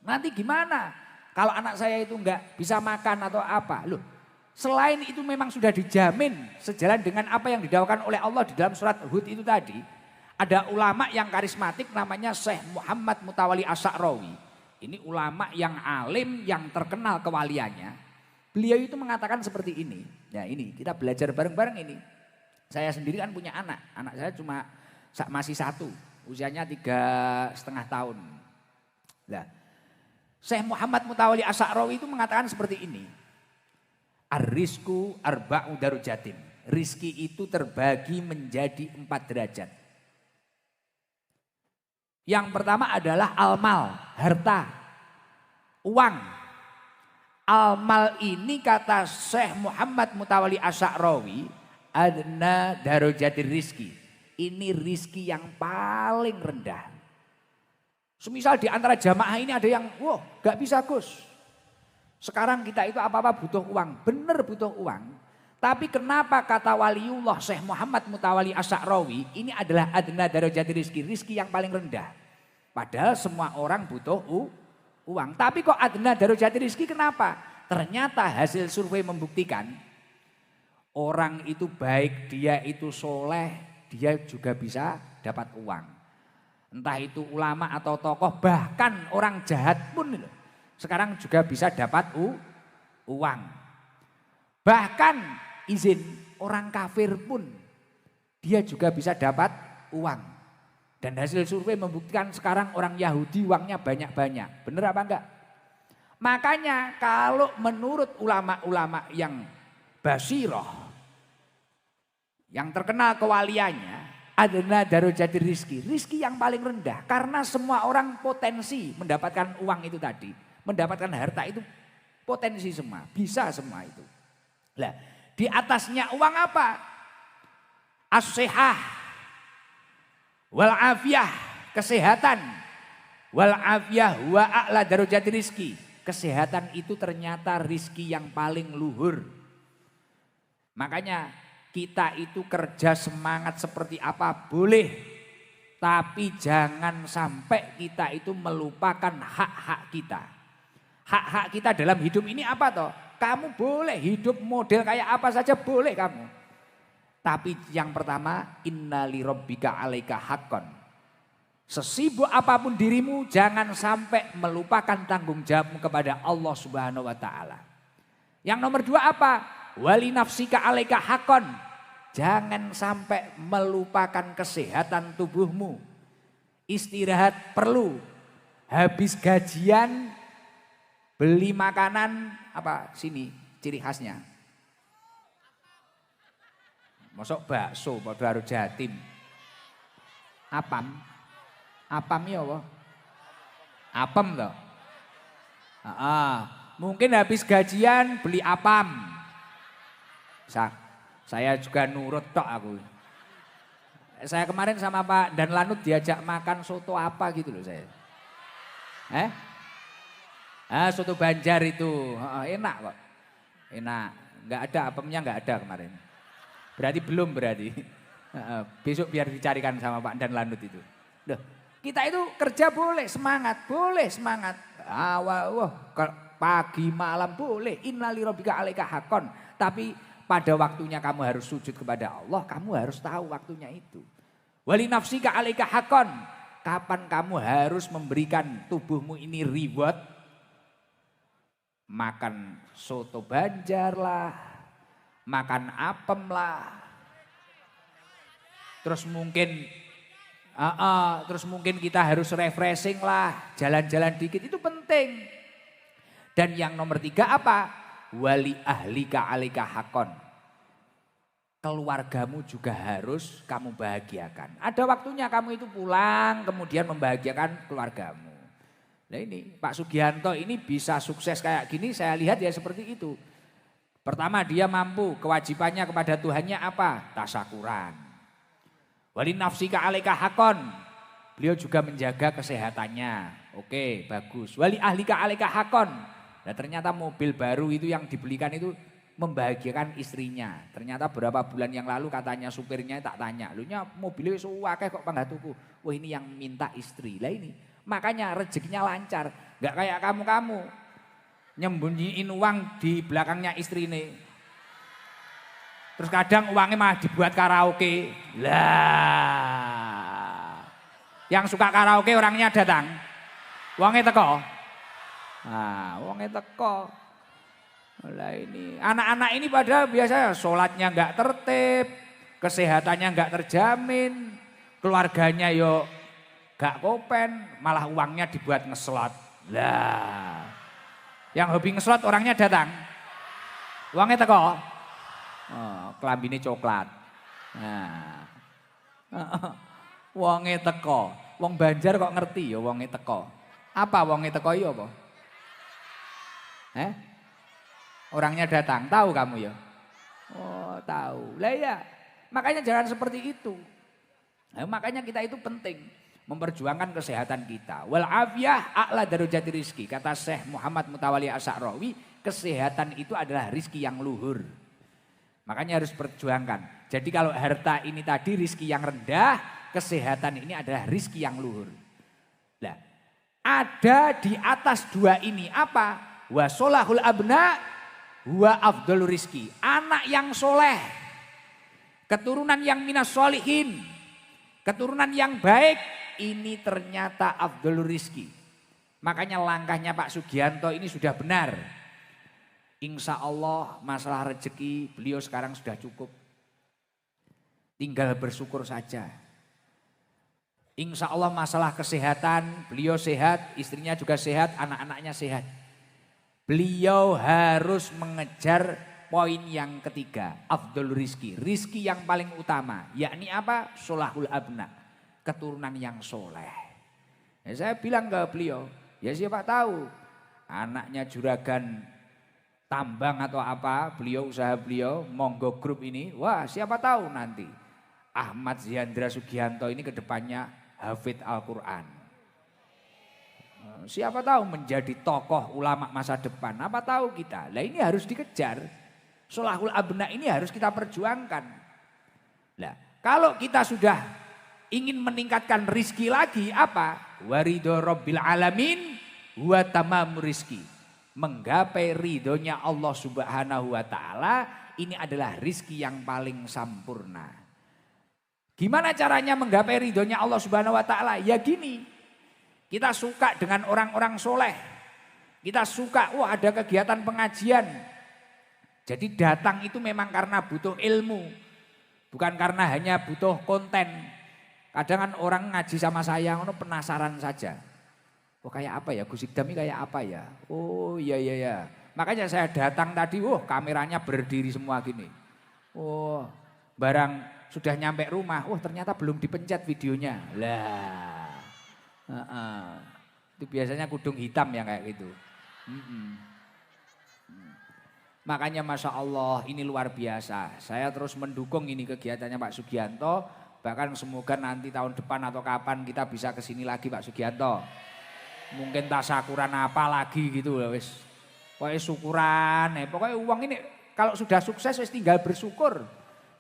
nanti gimana kalau anak saya itu enggak bisa makan atau apa? Loh, selain itu memang sudah dijamin sejalan dengan apa yang didakwakan oleh Allah di dalam surat Hud itu tadi. Ada ulama yang karismatik namanya Syekh Muhammad Mutawalli Asy'arawi. Ini ulama yang alim, yang terkenal kewaliannya. Beliau itu mengatakan seperti ini. Ya ini kita belajar bareng-bareng ini. Saya sendiri kan punya anak. Anak saya cuma masih 1. Usianya 3,5 tahun. Nah, Syekh Muhammad Mutawalli Asy'arawi itu mengatakan seperti ini. Ar-rizqu arba'u darujatin. Rizki itu terbagi menjadi 4 derajat. Yang pertama adalah almal, harta, uang. Almal ini kata Syekh Muhammad Mutawalli Asy'arawi adna darujatir rizki. Ini rizki yang paling rendah. Semisal di antara jamaah ini ada yang, wah gak bisa Gus. Sekarang kita itu apa-apa butuh uang, benar butuh uang. Tapi kenapa kata waliullah Syekh Muhammad Mutawalli Asy'arawi ini adalah adna darajati rizki yang paling rendah. Padahal semua orang butuh uang. Tapi kok adna darajati rizki kenapa? Ternyata hasil survei membuktikan orang itu baik, dia itu soleh, dia juga bisa dapat uang. Entah itu ulama atau tokoh, bahkan orang jahat pun sekarang juga bisa dapat uang. Bahkan izin orang kafir pun dia juga bisa dapat uang. Dan hasil survei membuktikan sekarang orang Yahudi uangnya banyak-banyak. Bener apa enggak? Makanya kalau menurut ulama-ulama yang basiroh, yang terkenal kewaliannya, adna darajati rizki. Rizki yang paling rendah. Karena semua orang potensi mendapatkan uang itu tadi. Mendapatkan harta itu potensi semua. Bisa semua itu. Nah, di atasnya uang apa? As-sihah. Wal afiyah, kesehatan. Wal afiyah wa a'la darajati rizki. Kesehatan itu ternyata rizki yang paling luhur. Makanya kita itu kerja semangat seperti apa boleh. Tapi jangan sampai kita itu melupakan hak-hak kita. Hak-hak kita dalam hidup ini apa toh? Kamu boleh hidup model kayak apa saja boleh kamu. Tapi yang pertama, inna li rabbika 'alaika haqqan. Sesibuk apapun dirimu, jangan sampai melupakan tanggung jawabmu kepada Allah Subhanahu wa taala. Yang nomor dua apa? Wali nafsika 'alaika haqqan. Jangan sampai melupakan kesehatan tubuhmu. Istirahat perlu. Habis gajian beli makanan apa? Sini ciri khasnya. Masuk bakso pada harus Jatim. Apam. Apam ya apa? Apam toh. Mungkin habis gajian beli apam. Saya juga nurut tok aku. Saya kemarin sama Pak Dan Lanut diajak makan soto apa gitu loh saya. Soto Banjar itu. Enak kok. Enak. Enggak ada apamnya, enggak ada kemarin. Berarti belum berarti. Besok biar dicarikan sama Pak Dan Lanut itu. Loh, kita itu kerja boleh semangat. Pagi malam boleh. Innali rabbika 'alaika haqqan. Tapi pada waktunya kamu harus sujud kepada Allah. Kamu harus tahu waktunya itu. Wali nafsika 'alaika haqqan. Kapan kamu harus memberikan tubuhmu ini reward. Makan soto Banjar lah. Makan apem lah. Terus mungkin kita harus refreshing lah. Jalan-jalan dikit itu penting. Dan yang nomor tiga apa? Wali ahlika 'alaika haqqan. Keluargamu juga harus kamu bahagiakan. Ada waktunya kamu itu pulang kemudian membahagiakan keluargamu. Nah ini Pak Sugianto ini bisa sukses kayak gini saya lihat ya seperti itu. Pertama dia mampu kewajibannya kepada Tuhannya apa? Tasyakuran. Wali nafsika 'alaika haqqan. Beliau juga menjaga kesehatannya. Oke bagus. Wali ahlika 'alaika haqqan. Nah ternyata mobil baru itu yang dibelikan itu membahagiakan istrinya. Ternyata berapa bulan yang lalu katanya supirnya tak tanya. Lunya mobilnya wis akeh kok panggah tuku. Wah ini yang minta istri. Lah ini makanya rezekinya lancar. Gak kayak kamu-kamu. Nyembunyiin uang di belakangnya istri ini. Terus kadang uangnya malah dibuat karaoke. Lah. Yang suka karaoke orangnya datang. Uangnya teko. Uangnya teko. Lah ini anak-anak ini padahal biasanya sholatnya nggak tertib, kesehatannya nggak terjamin, keluarganya yo gak kopen, malah uangnya dibuat ngeslot. Lah. Yang hobi ngeslot orangnya datang. Uangnya teko. Kelambine coklat. Nah. Uangnya teko. Wong Banjar kok ngerti ya uangnya teko. Apa uangnya teko ya apa? Orangnya datang, tahu kamu ya? Oh tahu, lah ya makanya jangan seperti itu. Nah, makanya kita itu penting memperjuangkan kesehatan kita. Wal afiyah a'la darajati rizki. Kata Syekh Muhammad Mutawalli Asy'arawi, kesehatan itu adalah rizki yang luhur. Makanya harus perjuangkan. Jadi kalau harta ini tadi rizki yang rendah, kesehatan ini adalah rizki yang luhur. Nah, ada di atas dua ini. Apa? Wa solahul abna wa afdalur rizki. Anak yang soleh, keturunan yang minas solihin, keturunan yang baik, ini ternyata afdalur rizki. Makanya langkahnya Pak Sugianto ini sudah benar. Insya Allah masalah rezeki beliau sekarang sudah cukup. Tinggal bersyukur saja. Insya Allah masalah kesehatan, beliau sehat, istrinya juga sehat, anak-anaknya sehat. Beliau harus mengejar poin yang ketiga, afdalur rizki. Rizki yang paling utama, yakni apa? Solahul abna, keturunan yang soleh. Ya, saya bilang ke beliau, ya siapa tahu anaknya juragan tambang atau apa, beliau usaha beliau, monggo grup ini, wah siapa tahu nanti Ahmad Ziandra Sugianto ini kedepannya hafid Al-Quran. Siapa tahu menjadi tokoh ulama masa depan, apa tahu kita. Lah ini harus dikejar, solahul abna ini harus kita perjuangkan. Lah kalau kita sudah ingin meningkatkan rizki lagi apa? Waridho Rabbil Alamin wa tamamur rizki. Menggapai ridhonya Allah Subhanahu wa Ta'ala, ini adalah rizki yang paling sempurna. Gimana caranya menggapai ridhonya Allah Subhanahu wa Ta'ala? Ya gini, kita suka dengan orang-orang soleh, kita suka wah ada kegiatan pengajian. Jadi datang itu memang karena butuh ilmu, bukan karena hanya butuh konten. Kadang kan orang ngaji sama saya penasaran saja. Oh kayak apa ya, Gus Ikdam ini kayak apa ya? Oh iya iya ya. Makanya saya datang tadi, kameranya berdiri semua gini. Oh barang sudah nyampe rumah, ternyata belum dipencet videonya. Lah, itu biasanya kudung hitam yang kayak gitu. Makanya Masya Allah ini luar biasa. Saya terus mendukung ini kegiatannya Pak Sugianto. Bahkan semoga nanti tahun depan atau kapan kita bisa kesini lagi Pak Sugianto. Mungkin tasakuran apa lagi gitu loh wis. Pokoknya syukuran, pokoknya uang ini kalau sudah sukses wis tinggal bersyukur.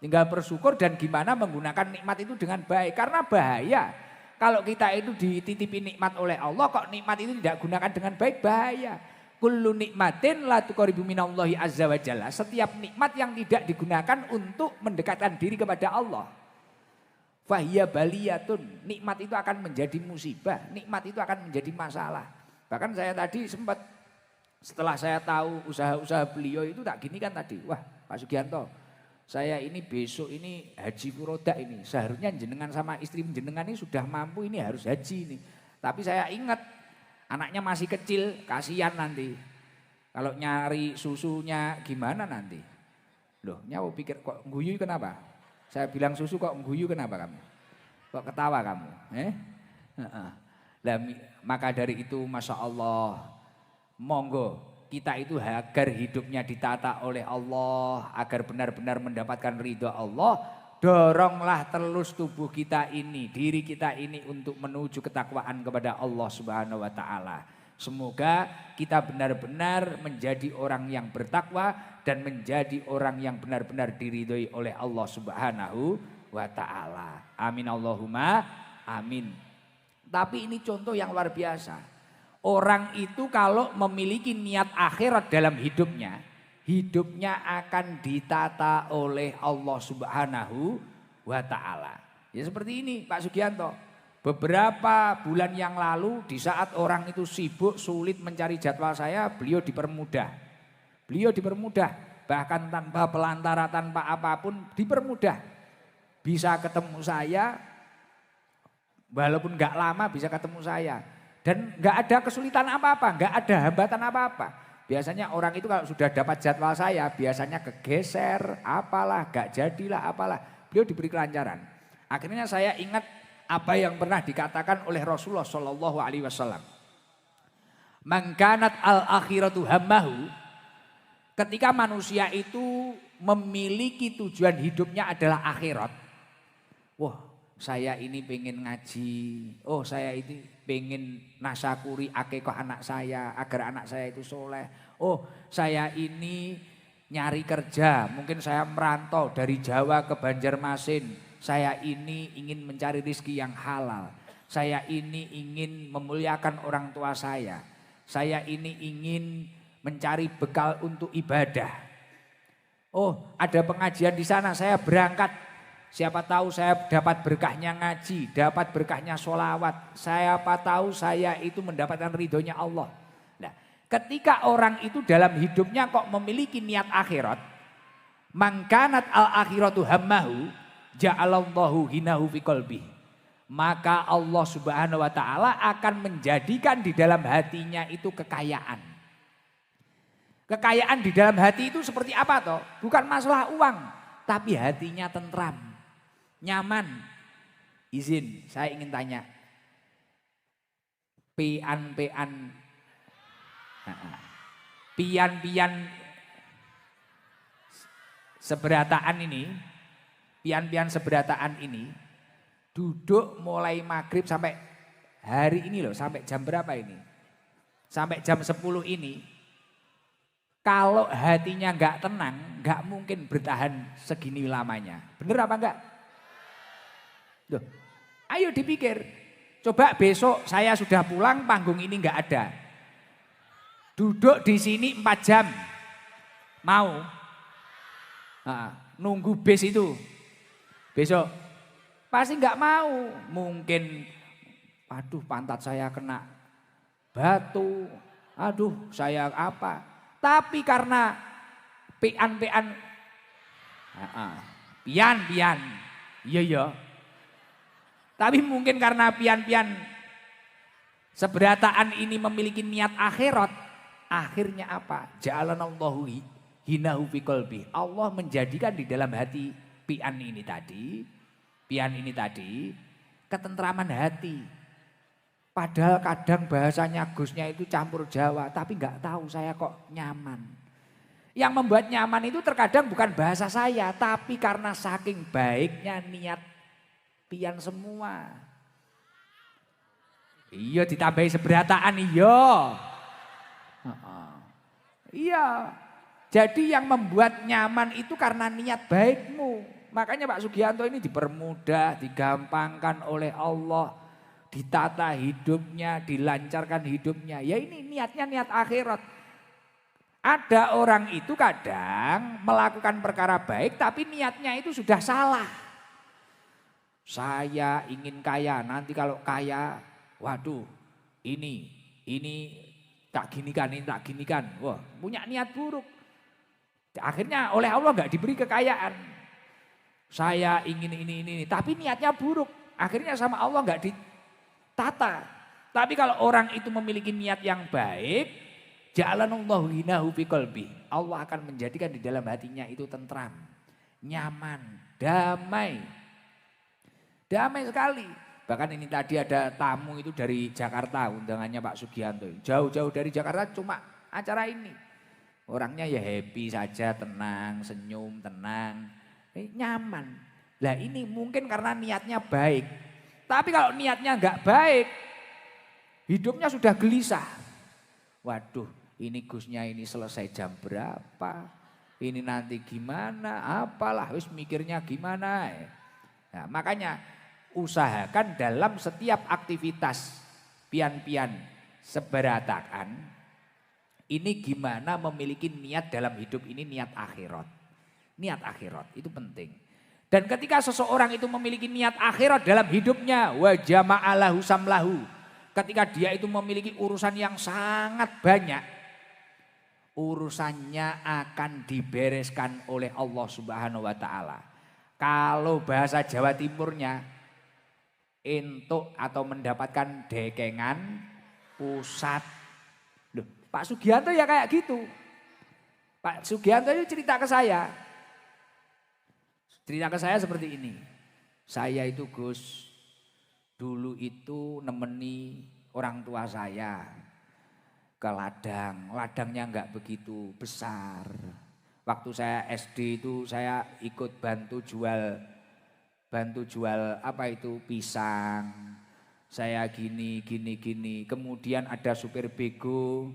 Tinggal bersyukur dan gimana menggunakan nikmat itu dengan baik. Karena bahaya kalau kita itu dititipi nikmat oleh Allah kok nikmat itu tidak gunakan dengan baik, bahaya. Kullu nikmatin la tuqribu minallahi azza wa jalla. Setiap nikmat yang tidak digunakan untuk mendekatkan diri kepada Allah. Fahiya baliyatun. Nikmat itu akan menjadi musibah, nikmat itu akan menjadi masalah. Bahkan saya tadi sempat setelah saya tahu usaha-usaha beliau itu tak gini kan tadi. Wah Pak Sugianto, saya ini besok ini haji furoda ini. Seharusnya jenengan sama istri jenengan ini sudah mampu ini harus haji ini. Tapi saya ingat anaknya masih kecil, kasihan nanti. Kalau nyari susunya gimana nanti? Loh nyawa pikir kok guyu kenapa? Saya bilang susu kok guyu kenapa kamu? Kok ketawa kamu? Lah, maka dari itu Masya Allah, monggo. Kita itu agar hidupnya ditata oleh Allah, agar benar-benar mendapatkan ridho Allah, doronglah terus tubuh kita ini, diri kita ini untuk menuju ketakwaan kepada Allah Subhanahu wa Ta'ala. Semoga kita benar-benar menjadi orang yang bertakwa dan menjadi orang yang benar-benar diridhoi oleh Allah Subhanahu wa Ta'ala. Amin Allahumma amin. Tapi ini contoh yang luar biasa. Orang itu kalau memiliki niat akhirat dalam hidupnya, hidupnya akan ditata oleh Allah Subhanahu wa Ta'ala. Ya seperti ini Pak Sugianto. Beberapa bulan yang lalu di saat orang itu sibuk sulit mencari jadwal saya, beliau dipermudah. Beliau dipermudah, bahkan tanpa pelantara, tanpa apapun dipermudah. Bisa ketemu saya, walaupun gak lama bisa ketemu saya. Dan gak ada kesulitan apa-apa, gak ada hambatan apa-apa. Biasanya orang itu kalau sudah dapat jadwal saya, biasanya kegeser, apalah, gak jadilah, apalah. Beliau diberi kelancaran. Akhirnya saya ingat apa yang pernah dikatakan oleh Rasulullah Shallallahu Alaihi Wasallam. Man kanat al-akhiratu hammahu. Ketika manusia itu memiliki tujuan hidupnya adalah akhirat. Wah, saya ini pengen ngaji. Oh, saya ini pengen nasyakuri akikah anak saya agar anak saya itu soleh. Oh, saya ini nyari kerja. Mungkin saya merantau dari Jawa ke Banjarmasin. Saya ini ingin mencari rezeki yang halal. Saya ini ingin memuliakan orang tua saya. Saya ini ingin mencari bekal untuk ibadah. Oh, ada pengajian di sana, saya berangkat. Siapa tahu saya dapat berkahnya ngaji, dapat berkahnya sholawat. Siapa tahu saya itu mendapatkan ridhonya Allah. Nah, ketika orang itu dalam hidupnya kok memiliki niat akhirat, mangkanat al-akhiratu hammahu, ja'alallahu hinahu fi qalbi. Maka Allah Subhanahu wa taala akan menjadikan di dalam hatinya itu kekayaan. Kekayaan di dalam hati itu seperti apa toh? Bukan masalah uang, tapi hatinya tentram, nyaman. Izin, saya ingin tanya. Pian-pian seberataan ini, pian-pian seberataan ini duduk mulai maghrib sampai hari ini loh, sampai jam berapa ini? Sampai jam 10 ini. Kalau hatinya nggak tenang, nggak mungkin bertahan segini lamanya. Bener apa enggak? Loh, ayo dipikir. Coba besok saya sudah pulang, panggung ini nggak ada. Duduk di sini 4 jam. Mau? Nah, nunggu bis itu. Besok. Pasti nggak mau, mungkin aduh pantat saya kena batu, aduh saya apa. Tapi karena pian, iya. Tapi mungkin karena pian seberataan ini memiliki niat akhirat, akhirnya apa? Ja'alanallahu hinahu fi qalbi. Allah menjadikan di dalam hati pian ini tadi ketentraman hati. Padahal kadang bahasanya Gusnya itu campur Jawa, tapi nggak tahu saya kok nyaman. Yang membuat nyaman itu terkadang bukan bahasa saya, tapi karena saking baiknya niat pian semua. Iya ditambahi seberataan iya. Iya. Jadi yang membuat nyaman itu karena niat baikmu. Makanya Pak Sugianto ini dipermudah, digampangkan oleh Allah. Ditata hidupnya, dilancarkan hidupnya. Ya ini niatnya niat akhirat. Ada orang itu kadang melakukan perkara baik tapi niatnya itu sudah salah. Saya ingin kaya, nanti kalau kaya, waduh ini tak ginikan. Wah punya niat buruk. Akhirnya oleh Allah nggak diberi kekayaan. Saya ingin ini, tapi niatnya buruk. Akhirnya sama Allah nggak ditata. Tapi kalau orang itu memiliki niat yang baik, ja'alanallahu hinahu fi qalbi. Allah akan menjadikan di dalam hatinya itu tentram, nyaman, damai. Damai sekali. Bahkan ini tadi ada tamu itu dari Jakarta, undangannya Pak Sugianto. Jauh-jauh dari Jakarta cuma acara ini. Orangnya ya happy saja, tenang, senyum, tenang. Nyaman. Lah ini mungkin karena niatnya baik. Tapi kalau niatnya enggak baik, hidupnya sudah gelisah. Waduh, ini Gusnya ini selesai jam berapa? Ini nanti gimana? Apalah, wis mikirnya gimana? Nah, makanya usahakan dalam setiap aktivitas pian-pian seberatakan ini gimana memiliki niat dalam hidup ini, niat akhirat. Niat akhirat itu penting. Dan ketika seseorang itu memiliki niat akhirat dalam hidupnya, wa jama'alahu samlahu. Ketika dia itu memiliki urusan yang sangat banyak, urusannya akan dibereskan oleh Allah Subhanahu wa taala. Kalau bahasa Jawa Timurnya, entuk atau mendapatkan dekengan pusat. Loh, Pak Sugianto ya kayak gitu. Pak Sugianto itu cerita ke saya. Cerita ke saya seperti ini. Saya itu Gus, dulu itu nemeni orang tua saya ke ladang. Ladangnya enggak begitu besar. Waktu saya SD itu saya ikut bantu jual apa itu pisang. Saya gini. Kemudian ada supir bego.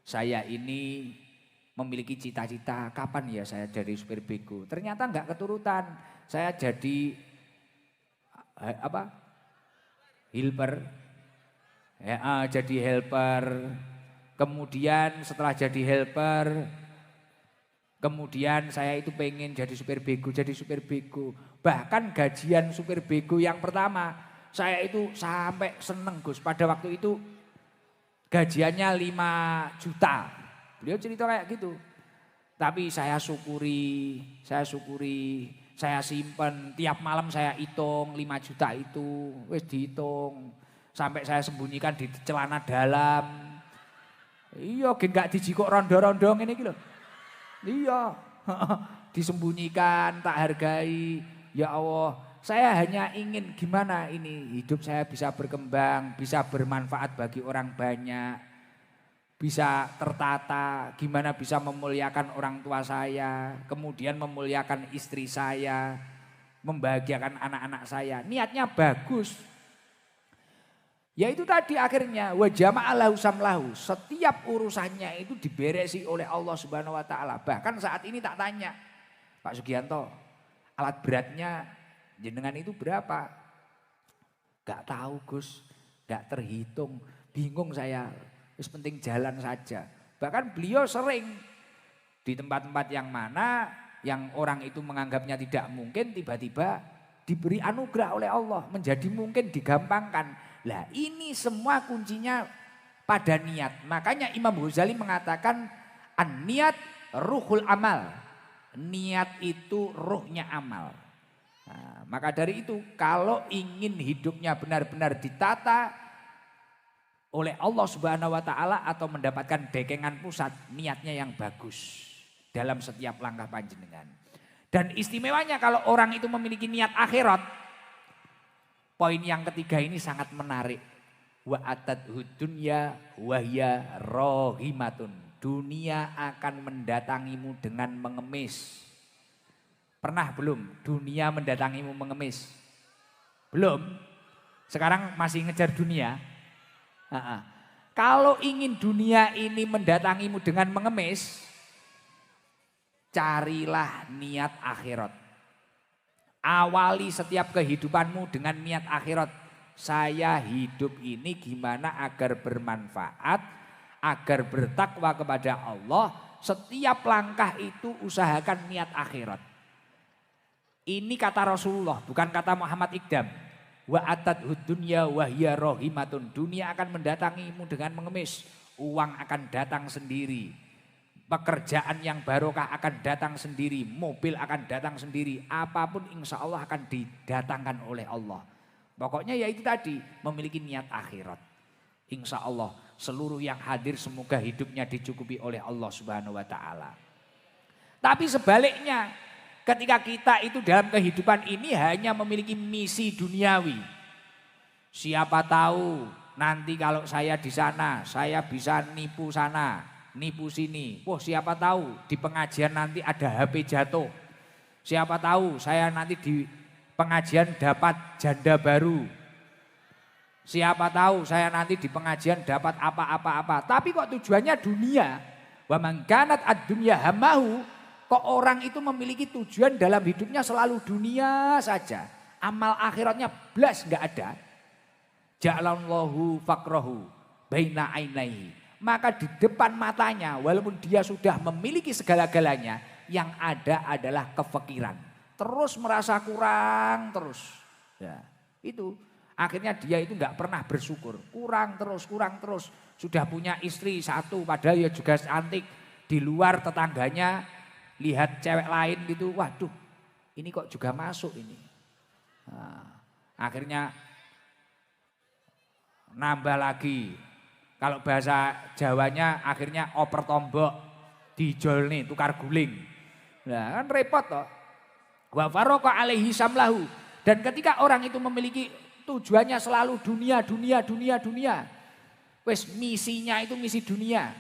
Saya ini memiliki cita-cita kapan ya saya jadi supir bego. Ternyata enggak keturutan. Saya jadi helper. Ya, jadi helper. Kemudian setelah jadi helper, kemudian saya itu pengen jadi supir bego, jadi supir bego. Bahkan gajian supir bego yang pertama, saya itu sampai seneng Gus. Pada waktu itu gajiannya 5 juta. Beliau cerita kayak gitu. Tapi saya syukuri, saya simpen. Tiap malam saya hitung 5 juta itu, wis dihitung. Sampai saya sembunyikan di celana dalam. Iya, gak dijikok rondo-rondo ini gitu. Iya, disembunyikan, tak hargai. Ya Allah, saya hanya ingin gimana ini hidup saya bisa berkembang, bisa bermanfaat bagi orang banyak, bisa tertata, gimana bisa memuliakan orang tua saya, kemudian memuliakan istri saya, membahagiakan anak-anak saya. Niatnya bagus. Ya itu tadi akhirnya wa jama'alahu samlahu. Setiap urusannya itu diberesi oleh Allah Subhanahu wa taala. Bahkan saat ini tak tanya, Pak Sugianto, alat beratnya jenengan itu berapa? Gak tahu Gus, gak terhitung, bingung saya. Wis penting jalan saja. Bahkan beliau sering di tempat-tempat yang mana yang orang itu menganggapnya tidak mungkin, tiba-tiba diberi anugerah oleh Allah, menjadi mungkin, digampangkan. Lah ini semua kuncinya pada niat. Makanya Imam Ghazali mengatakan an-niat ruhul amal. Niat itu ruhnya amal. Nah, maka dari itu kalau ingin hidupnya benar-benar ditata oleh Allah Subhanahu wa taala atau mendapatkan dekengan pusat, niatnya yang bagus dalam setiap langkah panjenengan. Dan istimewanya kalau orang itu memiliki niat akhirat, poin yang ketiga ini sangat menarik. Wa atadhud dunya wa hiya rahimatun. Dunia akan mendatangimu dengan mengemis. Pernah belum dunia mendatangimu mengemis? Belum. Sekarang masih ngejar dunia. Kalau ingin dunia ini mendatangimu dengan mengemis, carilah niat akhirat. Awali setiap kehidupanmu dengan niat akhirat. Saya hidup ini gimana agar bermanfaat, agar bertakwa kepada Allah. Setiap langkah itu usahakan niat akhirat. Ini kata Rasulullah, bukan kata Muhammad Iqdam. Wa atadhud dunya wa hiya rahimatun. Dunia akan mendatangimu dengan mengemis. Uang akan datang sendiri. Pekerjaan yang barokah akan datang sendiri, mobil akan datang sendiri, apapun insya Allah akan didatangkan oleh Allah. Pokoknya ya itu tadi, memiliki niat akhirat. Insya Allah seluruh yang hadir semoga hidupnya dicukupi oleh Allah Subhanahu wa taala. Tapi sebaliknya, ketika kita itu dalam kehidupan ini hanya memiliki misi duniawi. Siapa tahu nanti kalau saya di sana, saya bisa nipu sana, nipu sini. Wah, siapa tahu di pengajian nanti ada HP jatuh. Siapa tahu saya nanti di pengajian dapat janda baru. Siapa tahu saya nanti di pengajian dapat apa-apa-apa. Tapi kok tujuannya dunia. Wa man kanat ad-dunya hamahu. Kok orang itu memiliki tujuan dalam hidupnya selalu dunia saja. Amal akhiratnya blas enggak ada. Ja'alallahu faqrahu baina ainaihi. Maka di depan matanya walaupun dia sudah memiliki segala-galanya, yang ada adalah kefakiran. Terus merasa kurang terus. Ya, itu akhirnya dia itu enggak pernah bersyukur. Kurang terus. Sudah punya istri satu padahal ya juga cantik. Di luar tetangganya lihat cewek lain gitu, waduh ini kok juga masuk ini. Nah, akhirnya nambah lagi. Kalau bahasa Jawanya akhirnya oper tombok, dijol nih, tukar guling. Nah kan repot toh. Wa faraka alaihi samlahu. Dan ketika orang itu memiliki tujuannya selalu dunia. Wes misinya itu misi dunia.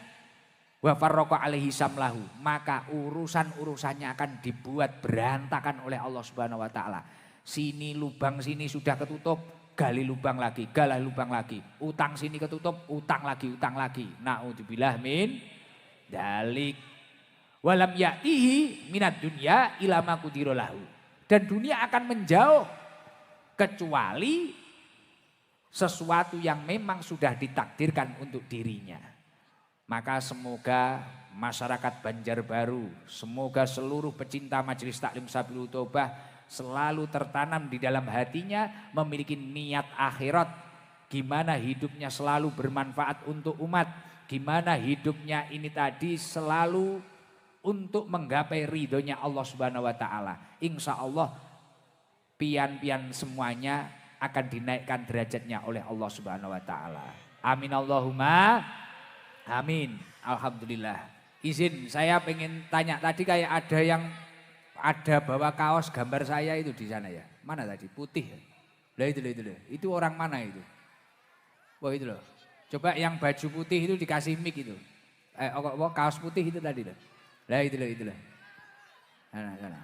Wa faraka alaihi samlahu. Maka urusan-urusannya akan dibuat berantakan oleh Allah Subhanahu wa taala. Sini lubang sini sudah ketutup, gali lubang lagi, galah lubang lagi. Utang sini ketutup, utang lagi. Naudzubillah min dalik. Walam ya'tihi minad dunya ila ma qudira lahu. Dan dunia akan menjauh kecuali sesuatu yang memang sudah ditakdirkan untuk dirinya. Maka semoga masyarakat Banjarbaru, semoga seluruh pecinta Majelis Taklim Sabilul Taubah selalu tertanam di dalam hatinya memiliki niat akhirat. Gimana hidupnya selalu bermanfaat untuk umat. Gimana hidupnya ini tadi selalu untuk menggapai ridhonya Allah Subhanahu wa taala. Insya Allah pian-pian semuanya akan dinaikkan derajatnya oleh Allah Subhanahu wa taala. Amin Allahumma amin. Alhamdulillah. Izin saya pengen tanya tadi kayak ada yang ada bawa kaos gambar saya itu di sana ya. Mana tadi? Putih. Lah itu loh. Itu orang mana itu? Wah itu loh. Coba yang baju putih itu dikasih mic itu. Kaos putih itu tadi loh. Lah itu loh. Sana.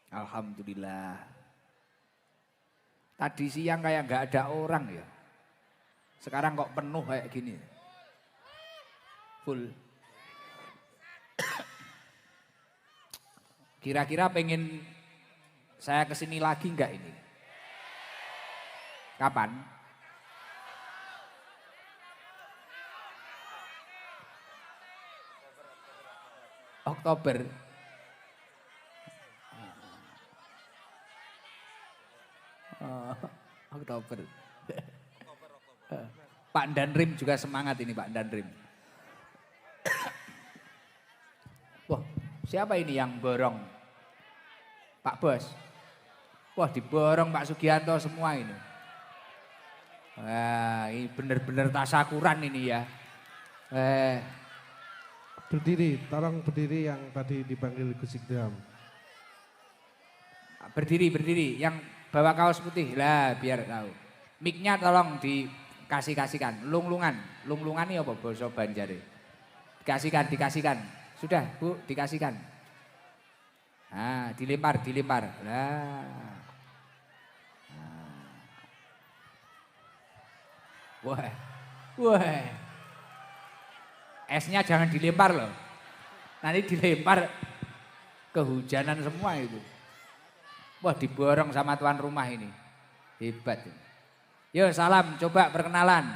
Alhamdulillah. Tadi siang kayak nggak ada orang ya. Sekarang kok penuh kayak gini. Full. Kira-kira pengen saya kesini lagi nggak ini? Kapan? Oktober. Oktober. Pak Danrim juga semangat ini Pak Danrim. Wah, siapa ini yang borong? Pak Bos. Wah, diborong Pak Sugianto semua ini. Wah, ini benar-benar tasakuran ini ya. Berdiri, tolong berdiri yang tadi dipanggil Gus Ikdam. Berdiri, yang bawa kaos putih lah biar tahu. Mic-nya tolong dikasihkan, lunglungan ini apa basa Banjare? Dikasihkan. Sudah Bu, dikasihkan. Nah, dilempar. Lah. Wah. Esnya jangan dilempar loh. Nanti dilempar kehujanan semua itu. Wah, diborong sama tuan rumah ini. Hebat. Yo, salam, coba perkenalan.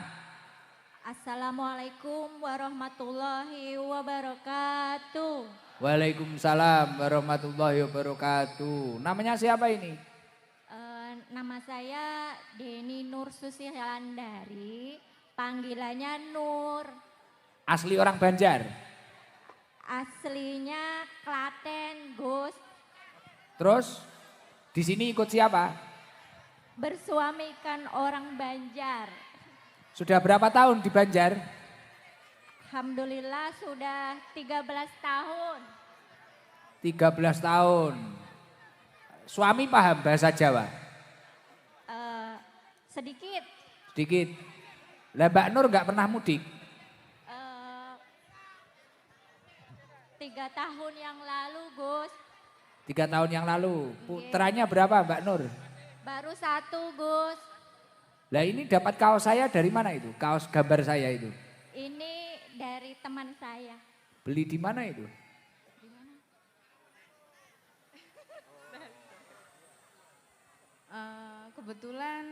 Assalamualaikum warahmatullahi wabarakatuh. Waalaikumsalam warahmatullahi wabarakatuh. Namanya siapa ini? Nama saya Deni Nur Susihandari, panggilannya Nur. Asli orang Banjar? Aslinya Klaten, Gus. Terus di sini ikut siapa? Bersuamikan orang Banjar. Sudah berapa tahun di Banjar? Alhamdulillah sudah 13 tahun. 13 tahun. Suami paham bahasa Jawa? Sedikit. Lah Mbak Nur nggak pernah mudik? 3 tahun yang lalu, Gus. 3 tahun yang lalu. Putranya berapa Mbak Nur? Baru 1, Gus. Lah ini dapat kaos saya dari mana itu? Kaos gambar saya itu? Ini dari teman saya. Beli di mana itu? Kebetulan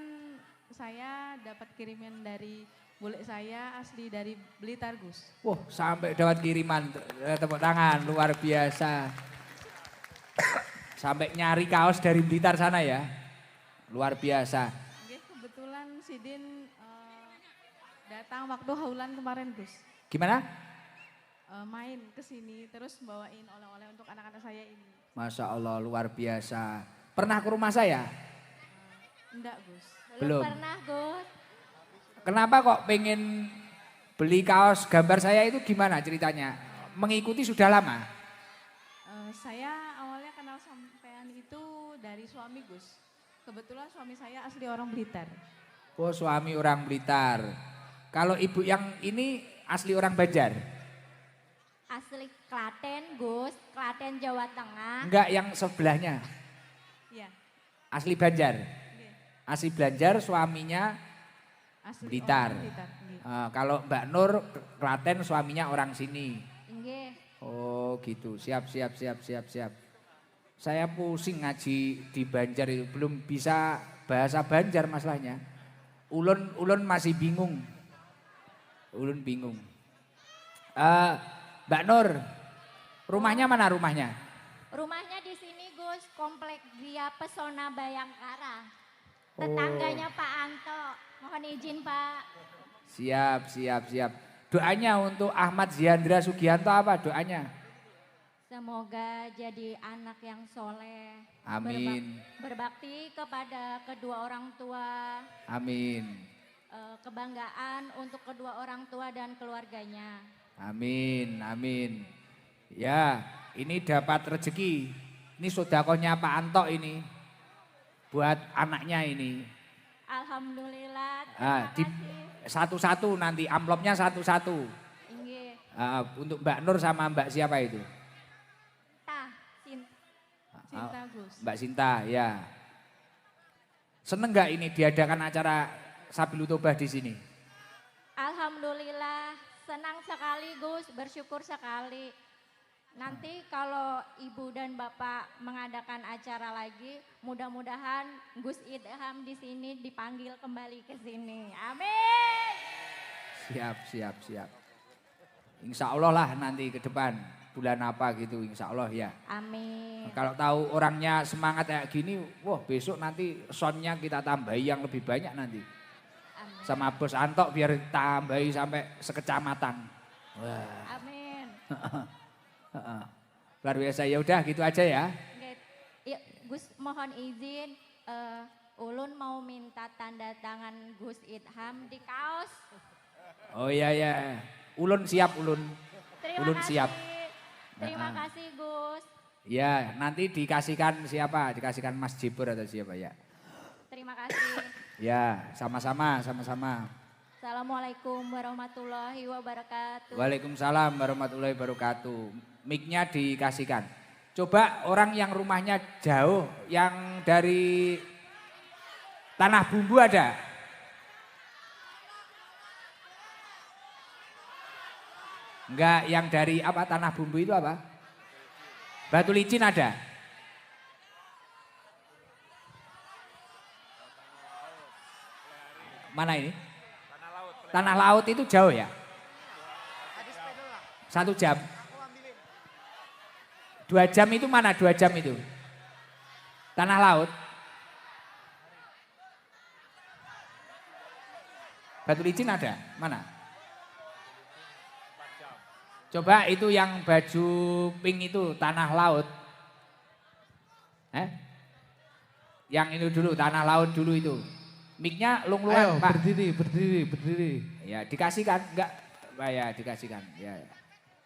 saya dapat kiriman dari bule saya asli dari Blitar, Gus. Wah, sampai dapat kiriman, tepuk tangan luar biasa. Sampai nyari kaos dari Blitar sana ya. Luar biasa. Kebetulan Sidin datang waktu haulan kemarin, Gus. Gimana? Main ke sini terus bawain oleh-oleh untuk anak-anak saya ini. Masya Allah luar biasa. Pernah ke rumah saya? Enggak, Gus. Belum Pernah, Gus. Kenapa kok pengen beli kaos gambar saya itu gimana ceritanya? Mengikuti sudah lama? Saya awalnya kenal sampean itu dari suami, Gus. Kebetulan suami saya asli orang Blitar. Oh, suami orang Blitar. Kalau ibu yang ini asli orang Banjar? Asli Klaten, Gus. Klaten, Jawa Tengah. Enggak, yang sebelahnya. Iya. Asli Banjar. Iya. Asli Banjar, suaminya Asli Blitar. orang Blitar. Iya. Kalau Mbak Nur Klaten, suaminya orang sini. Nggih. Oh gitu, siap. Saya pusing ngaji di Banjar itu, belum bisa bahasa Banjar masalahnya. Ulun masih bingung. Ulun bingung. Mbak Nur, rumahnya mana rumahnya? Rumahnya di sini Gus, komplek Gria Pesona Bayangkara. Tetangganya Pak Anto. Mohon izin Pak. Siap. Doanya untuk Ahmad Ziandra Sugianto apa doanya? Semoga jadi anak yang soleh. Amin. Berbakti kepada kedua orang tua. Amin. Kebanggaan untuk kedua orang tua dan keluarganya. Amin. Ya, ini dapat rezeki. Ini sodakohnya Pak Anto ini. Buat anaknya ini. Alhamdulillah, Ah, terima kasih. Satu-satu nanti amplopnya satu-satu. Inggih. Untuk Mbak Nur sama Mbak siapa itu? Cinta Gus. Mbak Sinta, ya. Seneng nggak ini diadakan acara Sabilul Tobah di sini? Alhamdulillah, senang sekali Gus, bersyukur sekali. Nanti kalau Ibu dan Bapak mengadakan acara lagi, mudah-mudahan Gus Idham di sini dipanggil kembali ke sini. Amin. Siap. Insya Allah lah nanti ke depan, bulan apa gitu insya Allah ya. Amin. Kalau tahu orangnya semangat kayak gini, wah besok nanti soundnya kita tambahi yang lebih banyak nanti. Amin. Sama Bos Anto biar tambahi sampai sekecamatan. Wah. Amin. Luar biasa, ya udah gitu aja ya. Oke, ya, Gus mohon izin, Ulun mau minta tanda tangan Gus Idham di kaos. Oh iya. Ulun siap ulun. Terima Ulun kasih. siap. Terima kasih Gus. Ya, nanti dikasihkan siapa? Dikasihkan Mas Jibur atau siapa ya? Terima kasih. Ya, sama-sama. Assalamualaikum warahmatullahi wabarakatuh. Waalaikumsalam warahmatullahi wabarakatuh. Mic-nya dikasihkan. Coba orang yang rumahnya jauh, yang dari Tanah Bumbu ada? Enggak, yang dari apa Tanah Bumbu itu apa? Batu Licin ada? Mana ini? Tanah Laut itu jauh ya? 1 jam. 2 jam itu mana 2 jam itu? Tanah Laut. Batu Licin ada? Mana? Coba itu yang baju pink itu Tanah Laut. Yang itu dulu Tanah Laut dulu itu. Mic-nya lung-lungan, Ayo, Pak. berdiri. Ya, dikasihkan enggak? Ya, dikasihkan. Ya.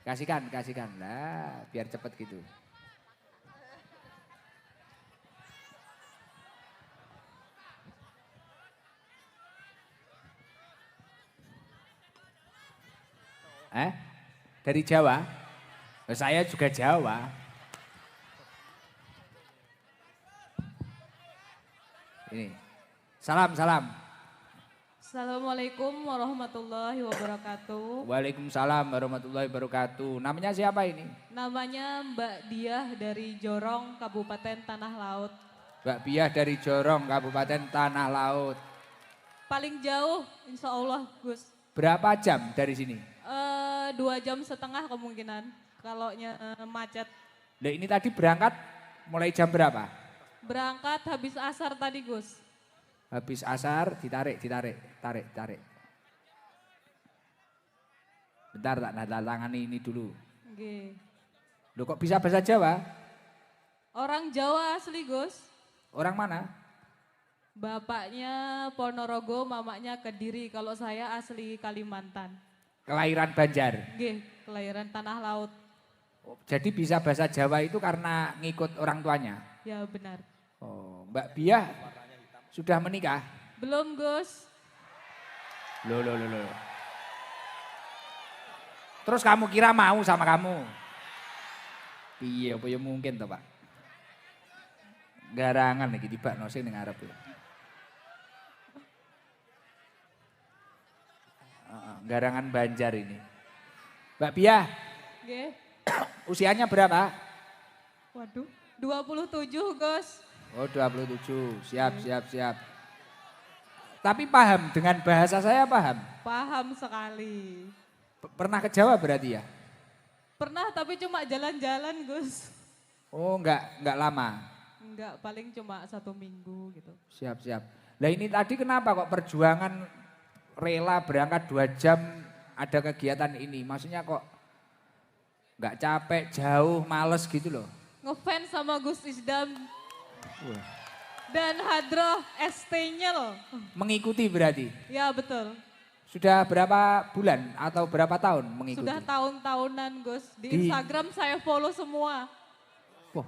Kasihkan lah, biar cepet gitu. Dari Jawa? Saya juga Jawa. Ini. Salam. Assalamualaikum warahmatullahi wabarakatuh. Waalaikumsalam warahmatullahi wabarakatuh. Namanya siapa ini? Namanya Mbak Diah dari Jorong, Kabupaten Tanah Laut. Mbak Biah dari Jorong, Kabupaten Tanah Laut. Paling jauh insya Allah Gus. Berapa jam dari sini? 2,5 jam kemungkinan kalau macet. Nah, ini tadi berangkat mulai jam berapa? Berangkat habis asar tadi Gus. Habis asar ditarik. Bentar tak nada tangani ini dulu. Oke. Loh kok bisa bahasa Jawa? Orang Jawa asli Gus. Orang mana? Bapaknya Ponorogo, mamanya Kediri. Kalau saya asli Kalimantan. Kelahiran Banjar. Oke, kelahiran Tanah Laut. Jadi bisa bahasa Jawa itu karena ngikut orang tuanya? Ya benar. Oh, Mbak Biah sudah menikah? Belum Gus. Loh. Terus kamu kira mau sama kamu? Iya, apa ya mungkin toh Pak? Garangan lagi tiba nosing ning arep ya. Garangan Banjar ini. Mbak Biah, Oke. usianya berapa? Waduh, 27 Gus. Oh 27, siap. Tapi paham, dengan bahasa saya paham. Paham sekali. Pernah ke Jawa berarti ya? Pernah tapi cuma jalan-jalan Gus. Oh enggak lama. Enggak, paling cuma 1 minggu gitu. Siap. Nah ini tadi kenapa kok perjuangan rela berangkat 2 jam ada kegiatan ini? Maksudnya kok enggak capek, jauh, males gitu loh. Ngefans sama Gus Isdam Wah. dan Hadroh ST-nya loh. Mengikuti berarti? Ya betul. Sudah berapa bulan atau berapa tahun mengikuti? Sudah tahun-tahunan Gus. Di Instagram saya follow semua. Wah,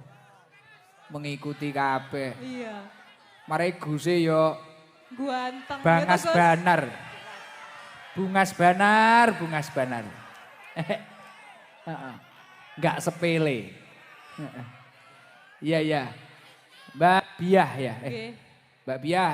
mengikuti kabeh. Iya. Mari Guse yo Guanteng Bangas gitu Gus. Banar. Bungas Banar. Enggak sepele. Iya. Mbak Biah ya. Oke. Mbak Biah,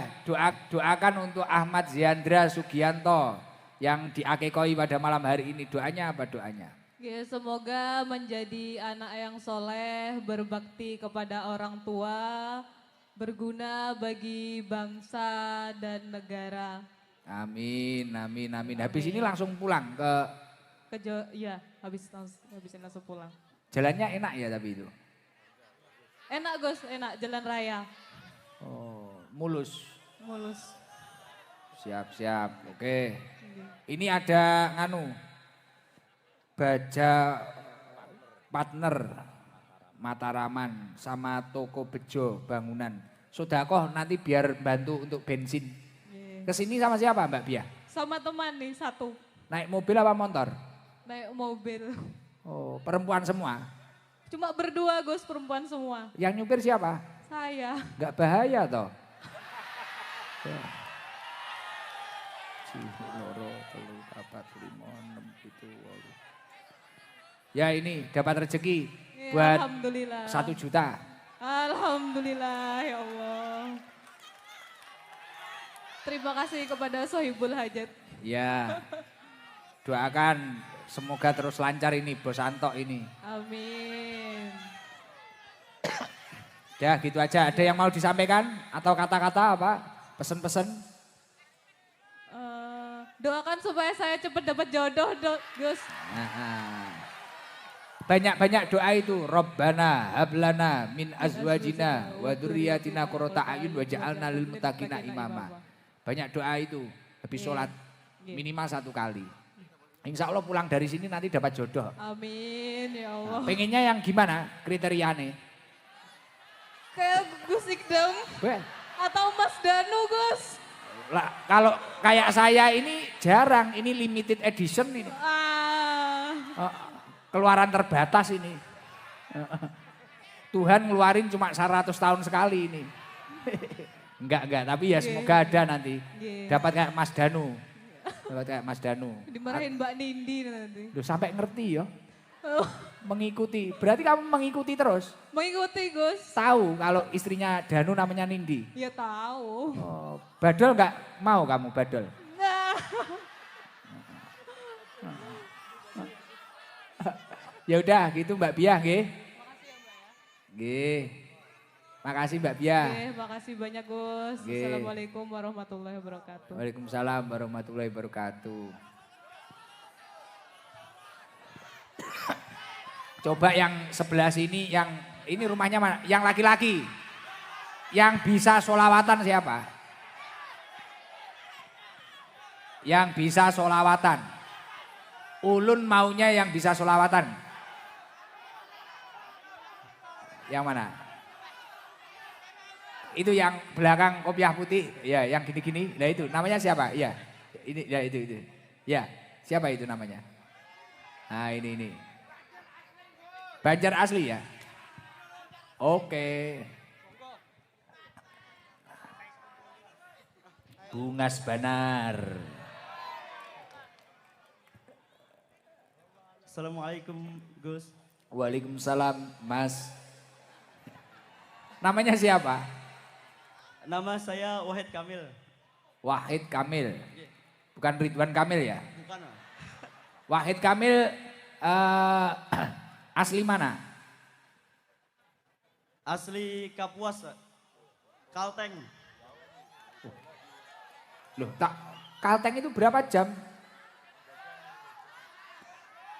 doakan untuk Ahmad Ziandra Sugianto yang diakekoi pada malam hari ini. Doanya apa doanya? Ya, semoga menjadi anak yang soleh, berbakti kepada orang tua, berguna bagi bangsa dan negara. Amin. Habis ini langsung pulang ke... Ya, habisin langsung pulang. Jalannya enak ya tapi itu? Enak Gus, enak jalan raya. Oh, mulus. Siap. Oke. Ini ada baja partner Mataraman sama toko bejo bangunan. Sodakoh nanti biar bantu untuk bensin. Kesini sama siapa Mbak Bia? Sama teman nih 1. Naik mobil apa motor? Naik mobil. Oh, perempuan semua? Cuma berdua Gus, perempuan semua. Yang nyupir siapa? Saya. Enggak bahaya toh? Loro, telu, papat, lima, enam, pitu, wolu. Ya ini dapat rezeki buat Alhamdulillah. 1 juta. Alhamdulillah ya Allah. Terima kasih kepada Sohibul Hajat. Ya, doakan semoga terus lancar ini Bos Anto ini. Amin. Ya gitu aja, ada yang mau disampaikan atau kata-kata apa? Pesen-pesen? Doakan supaya saya cepat dapat jodoh, Gus. Banyak-banyak doa itu. Rabbana hablana min azwajina wa dzurriyyatina qurrata a'yun waj'alna lil muttaqina imama. Banyak doa itu. Habis sholat minimal 1 kali. Insya Allah pulang dari sini nanti dapat jodoh. Amin ya Allah. Pengennya yang gimana kriterianya? Kayak Gus Ikdam atau Mas Danu Gus. Lah, kalau kayak saya ini jarang, ini limited edition ini. Keluaran terbatas ini. Tuhan ngeluarin cuma 100 tahun sekali ini. Enggak, tapi ya semoga ada nanti. Dapat kayak Mas Danu. Dimarahin Mbak Nindi nanti. Loh, sampai ngerti ya. Mengikuti, berarti kamu mengikuti terus? Mengikuti Gus. Tahu kalau istrinya Danu namanya Nindi? Ya tahu. Oh, badol enggak mau kamu badol? Nah. Ya udah gitu Mbak Biah nggih. Nggih. Makasih Mbak Biah. Oke, makasih banyak Gus. Assalamualaikum warahmatullahi wabarakatuh. Waalaikumsalam warahmatullahi wabarakatuh. Coba yang sebelah sini, yang ini rumahnya mana? Yang laki-laki. Yang bisa sholawatan siapa? Yang bisa sholawatan. Ulun maunya yang bisa sholawatan. Yang mana? Itu yang belakang kopiah putih, ya yang gini-gini. Nah itu namanya siapa? Iya. Ini ya itu. Ya, siapa itu namanya? Nah ini. Banjar asli ya? Oke. Bungas Banar. Assalamualaikum Gus. Waalaikumsalam Mas. Namanya siapa? Nama saya Wahid Kamil. Wahid Kamil. Bukan Ridwan Kamil ya? Bukan. Wahid Kamil asli mana? Asli Kapuas, Kalteng. Loh, Kalteng itu berapa jam?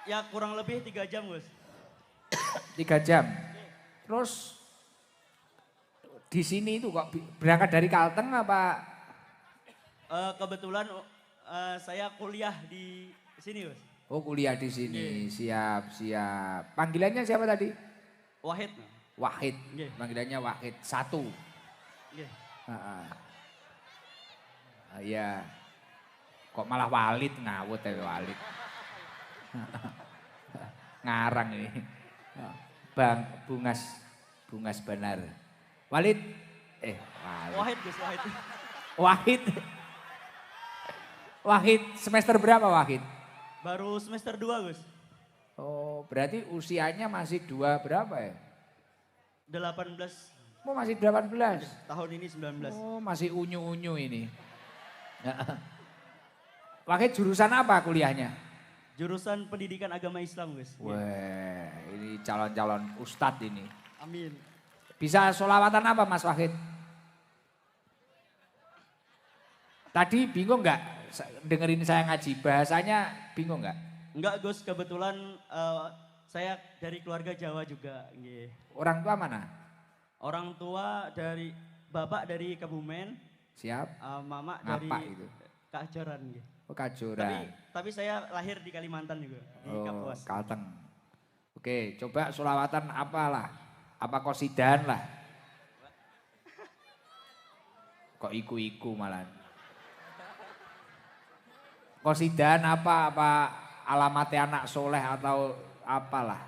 Ya kurang lebih 3 jam Gus. 3 jam. Terus di sini itu kok berangkat dari Kalteng apa? Kebetulan saya kuliah di sini Gus. Oh kuliah di sini, siap. Panggilannya siapa tadi? Wahid. Wahid, Nggih. panggilannya Wahid 1. Nggih. Iya, kok malah Walid ngawut ya Walid. Ngarang ini. Bang Bungas benar. Walid, Walid. Wahid Gus, Wahid. Wahid. Wahid semester berapa Wahid? Baru semester 2 Gus. Oh berarti usianya masih 2 berapa ya? 18 Oh masih 18? tahun ini 19. Oh masih unyu-unyu ini. Wahid jurusan apa kuliahnya? Jurusan Pendidikan Agama Islam Gus. Wah ini calon-calon ustadz ini. Amin. Bisa sholawatan apa Mas Wahid? Tadi bingung nggak dengerin saya ngaji? Bahasanya bingung nggak? Enggak Gus, kebetulan saya dari keluarga Jawa juga. Nggih. Orang tua mana? Orang tua dari bapak dari Kebumen, Siap? mama Ngapa dari itu? Kajoran. Nggih. Oh Kajoran. Tapi saya lahir di Kalimantan juga, di Kapuas. Kalteng. Oke coba sholawatan apalah? Apa kosidan lah? Kok iku-iku malah. Kosidan apa alamatnya anak soleh atau apalah.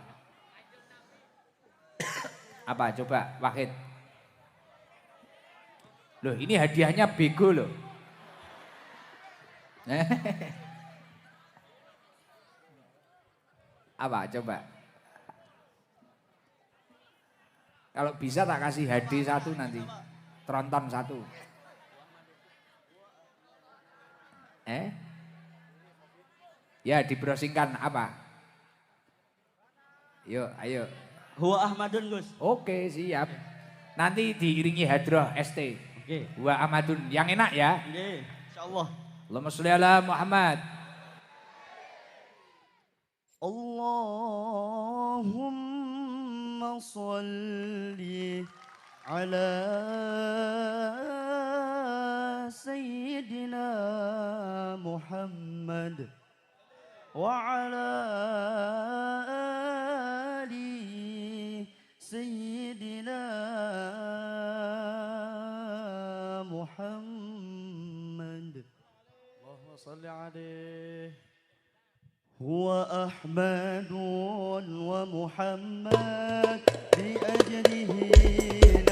Apa coba Wahid. Loh ini hadiahnya bego loh. Apa coba. Kalau bisa tak kasih hadiah 1 nanti. Tronton 1. Ya dibrowsingkan apa? Yuk, ayo. Huwa Ahmadun Gus. Oke, siap. Nanti diiringi hadroh ST. Oke. Wa Ahmadun. Yang enak ya. Nggih, insyaallah. Allahumma sholli ala Muhammad. Allahumma sholli ala Sayyidina Muhammad. وعلى آل سيدنا محمد اللهم صل عليه هو أحمد ومحمد بأجله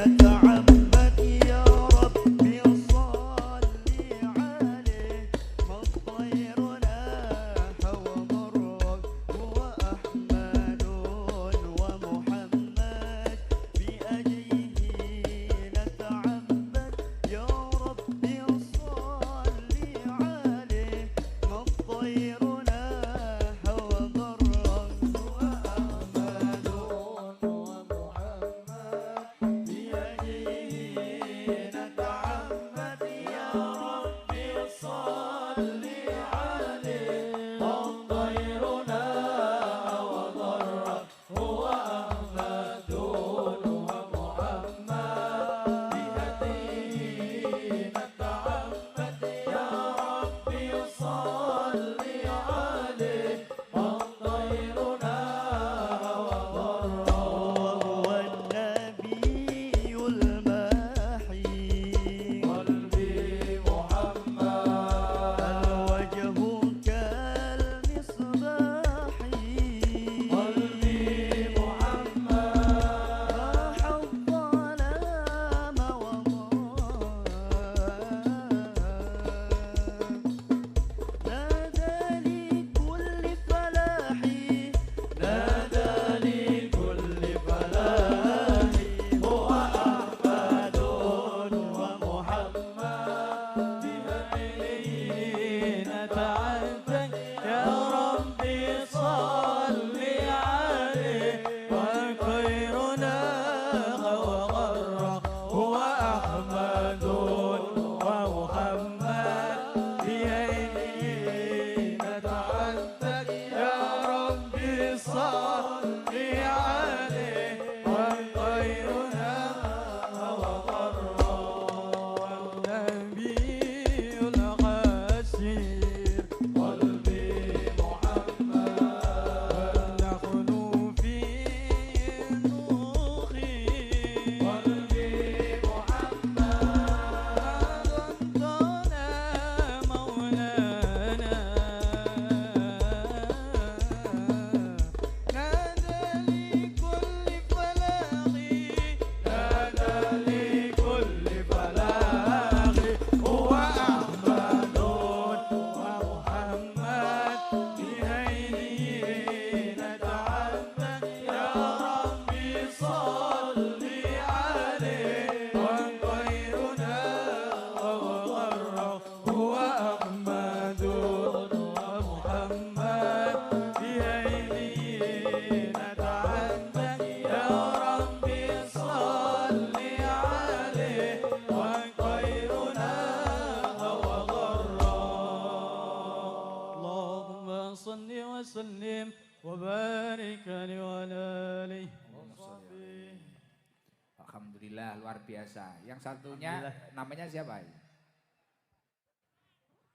نتعبد يا ربي وبارك عليه وعلى آله. Alhamdulillah luar biasa. Yang satunya namanya siapa?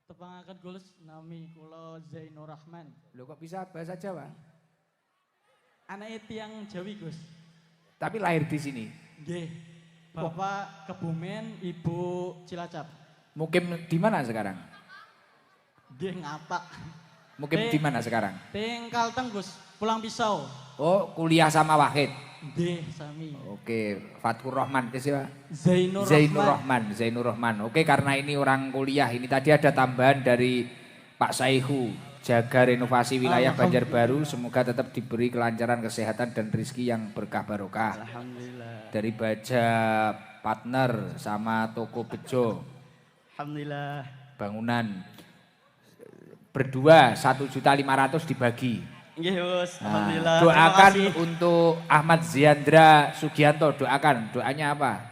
Tepangaken kula nami kula Zainur Rahman. Loh kok bisa bahasa Jawa? Anake tiyang Jawi, Gus. Tapi lahir di sini. Nggih. Bapak Kebumen, Ibu Cilacap. Mukim di mana sekarang? Nggih ngapak. Mukim di mana sekarang? Teng Kalteng, Gus. Pulang Pisau. Oh, kuliah sama Wahid. Nggih, sami. Oke, Fatkur Rahman itu siapa? Zainur Rahman. Zainur Rahman. Oke, karena ini orang kuliah, ini tadi ada tambahan dari Pak Saihu, jaga renovasi wilayah Banjarbaru, semoga tetap diberi kelancaran kesehatan dan rezeki yang berkah barokah. Alhamdulillah. Dari Baja Partner sama Toko Bejo. Alhamdulillah. Bangunan berdua 1.500.000 dibagi. Nggih, Gus. Nah, Alhamdulillah. doakan Terima kasih. untuk Ahmad Ziandra Sugianto, doakan. Doanya apa?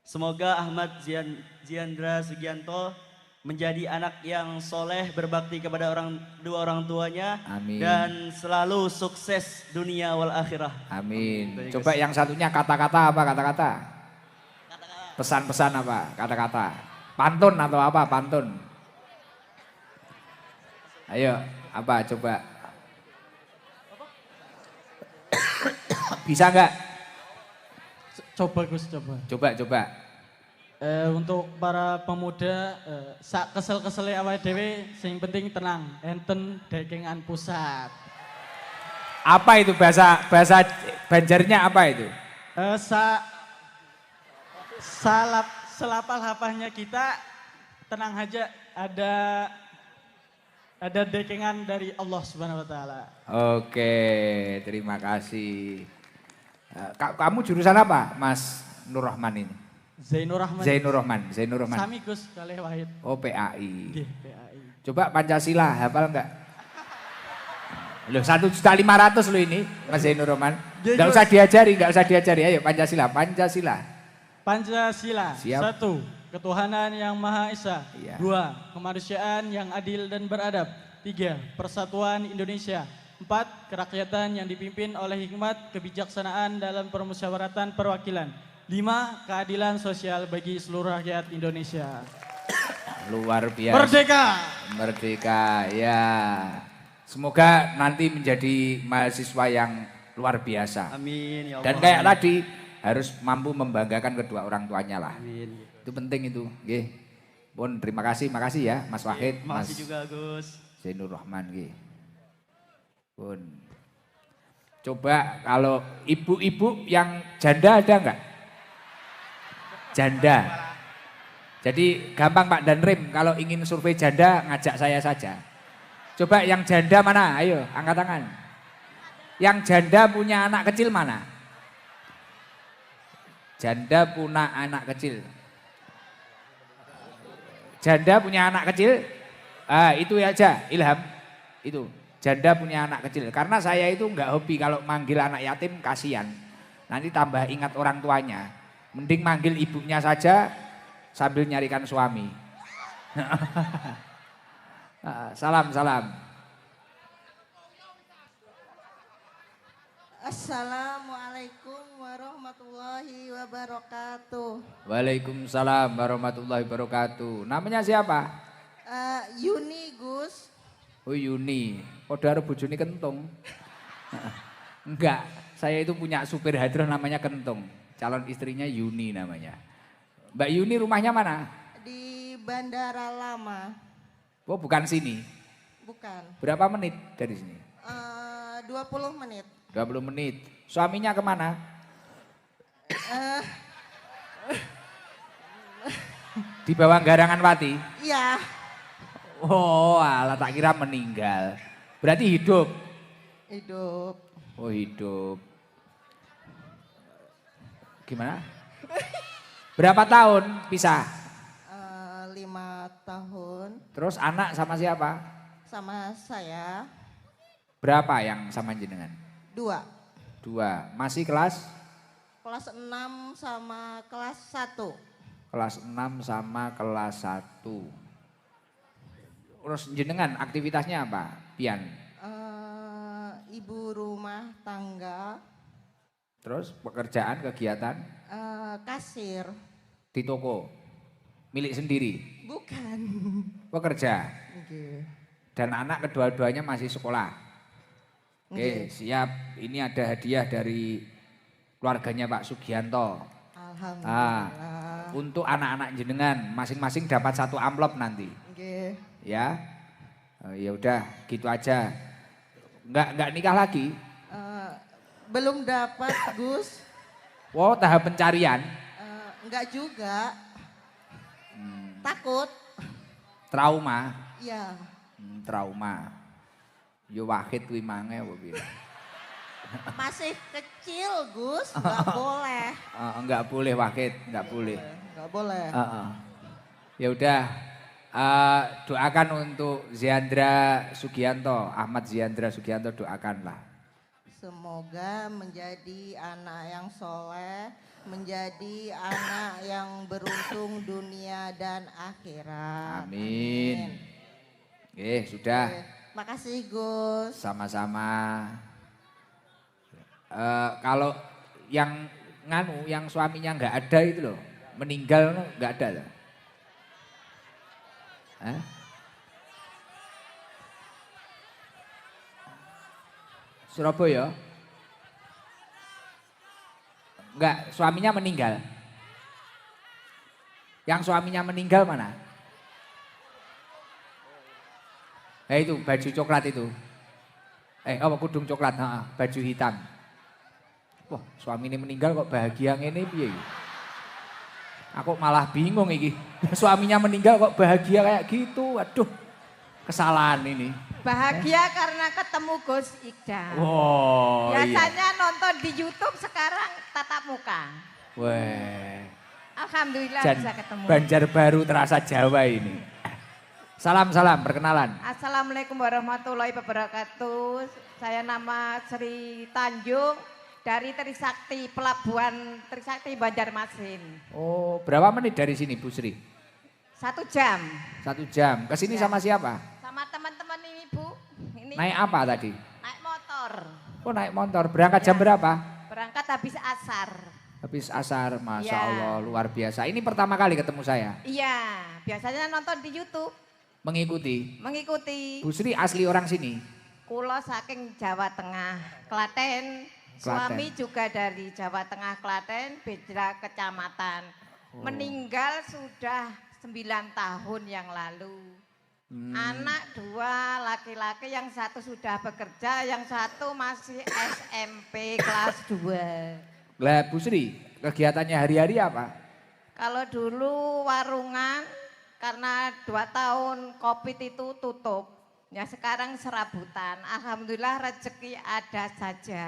Semoga Ahmad Ziandra Sugianto menjadi anak yang soleh, berbakti kepada dua orang tuanya. Amin. Dan selalu sukses dunia wal akhirah. Amin. Baik, Coba Gus. yang satunya kata-kata apa kata-kata? Pesan-pesan apa kata-kata? Pantun atau apa pantun? Ayo, apa coba? Bisa nggak? Coba Gus, coba. Coba. Untuk para pemuda, sak kesel-kesele awake dhewe sing penting tenang, enten dekengan pusat. Apa itu bahasa Banjarnya apa itu? Selapal-lapahnya kita tenang aja, ada dekengan dari Allah Subhanahu wa taala. Oke, terima kasih. Kamu jurusan apa, Mas Nur Rahman ini? Zainur Rahman. Zainur Rahman. Sami Gus kalih Wahid. Oh, PAI. Nggih, PAI. Coba Pancasila, hafal enggak? Loh, 1.500.000 lo ini, Mas Zainur Rahman. Enggak usah diajari. Ayo Pancasila. Pancasila. Siap. 1. Ketuhanan yang Maha Esa. Iya. 2. Kemanusiaan yang adil dan beradab. 3. Persatuan Indonesia. 4. Kerakyatan yang dipimpin oleh hikmat kebijaksanaan dalam permusyawaratan perwakilan. 5. Keadilan sosial bagi seluruh rakyat Indonesia. Luar biasa. Merdeka, ya. Semoga nanti menjadi mahasiswa yang luar biasa. Amin ya Allah. Dan kayak tadi harus mampu membanggakan kedua orang tuanya lah. Amin. Itu penting itu. Nggih. Pun terima kasih ya Mas Wahid, Mas Makasih juga Gus. Zainur Rahman nggih. Pun. Coba kalau ibu-ibu yang janda ada enggak? Janda. Jadi gampang Pak Danrim, kalau ingin survei janda ngajak saya saja. Coba yang janda mana? Ayo angkat tangan. Yang janda punya anak kecil mana? Janda punya anak kecil. Janda punya anak kecil? Itu aja Ilham. Itu. Janda punya anak kecil. Karena saya itu enggak hobi kalau manggil anak yatim, kasihan. Nanti tambah ingat orang tuanya. Mending manggil ibunya saja sambil nyarikan suami. Salam. Assalamualaikum warahmatullahi wabarakatuh. Waalaikumsalam warahmatullahi wabarakatuh. Namanya siapa? Yuni Gus. Oh Yuni. Kodaro bojone Kentung. Enggak, saya itu punya supir hadroh namanya Kentung. Calon istrinya Yuni namanya. Mbak Yuni rumahnya mana? Di Bandara Lama. Oh bukan sini. Bukan. Berapa menit dari sini? 20 menit. 20 menit. Suaminya kemana? Di bawah Garangan Pati? Iya. Oh alah tak kira meninggal. Berarti hidup? Hidup. Oh hidup. Gimana? Berapa tahun pisah? 5 tahun Terus anak sama siapa? sama saya. Berapa yang sama jenengan? 2. 2. Masih kelas? Kelas 6 sama kelas 1. Kelas 6 sama kelas 1. Terus jenengan aktivitasnya apa? Pian? ibu rumah tangga, Terus pekerjaan, kegiatan kasir. di toko, milik sendiri, Bukan. pekerja. Oke. Dan anak kedua-duanya masih sekolah. Oke, Oke. siap. Ini ada hadiah dari keluarganya Pak Sugianto. Alhamdulillah. Untuk anak-anak jenengan, masing-masing dapat 1 amplop nanti. Oke. Ya, ya udah gitu aja. Nggak nikah lagi. Belum dapat Gus. Wow, tahap pencarian. Enggak juga. Takut. Trauma. Ya. Trauma. Yo Wahid kuwi mange apa piye? Masih kecil Gus. Enggak boleh. Enggak boleh Wahid, enggak boleh. Enggak boleh. Ya udah, doakan untuk Ziandra Sugianto, Ahmad Ziandra Sugianto, doakanlah. Semoga menjadi anak yang soleh, menjadi anak yang beruntung dunia dan akhirat. Amin. Sudah. Oke. Makasih Gus. Sama-sama. Kalau yang yang suaminya nggak ada itu loh, meninggal nggak ada loh. Hah? Surabaya? Enggak, suaminya meninggal. Yang suaminya meninggal mana? Itu baju coklat itu. Apa kudung coklat, baju hitam. Wah, suami ini meninggal kok bahagia ngene piye? Aku malah bingung iki. Suaminya meninggal kok bahagia kayak gitu. Waduh. Kesalahan ini. Bahagia karena ketemu Gus Ikdam. Wow, Biasanya nonton di YouTube, sekarang tatap muka. Wah. Alhamdulillah bisa ketemu. Banjarbaru terasa Jawa ini. Salam perkenalan. Assalamualaikum warahmatullahi wabarakatuh. Saya nama Sri Tanjung dari Trisakti, Pelabuhan Trisakti Banjarmasin. Oh, berapa menit dari sini Bu Sri? 1 jam. 1 jam. Kesini sama siapa? Sama teman-teman ini Bu. Ini Naik apa tadi? naik motor. Oh, naik motor. Berangkat jam berapa? Berangkat habis asar. Habis asar, Masya Ya. Allah, luar biasa. Ini pertama kali ketemu saya. Iya, biasanya nonton di YouTube, Mengikuti. mengikuti. Bu Sri asli orang sini? Kulo saking Jawa Tengah, Klaten. Suami juga dari Jawa Tengah, Klaten, beda kecamatan. Meninggal sudah 9 tahun yang lalu. Anak 2 laki-laki, yang satu sudah bekerja, yang satu masih SMP kelas 2. Lah Bu Sri, kegiatannya hari-hari apa? Kalau dulu warungan, karena 2 tahun COVID itu tutup. Ya sekarang serabutan. Alhamdulillah rezeki ada saja.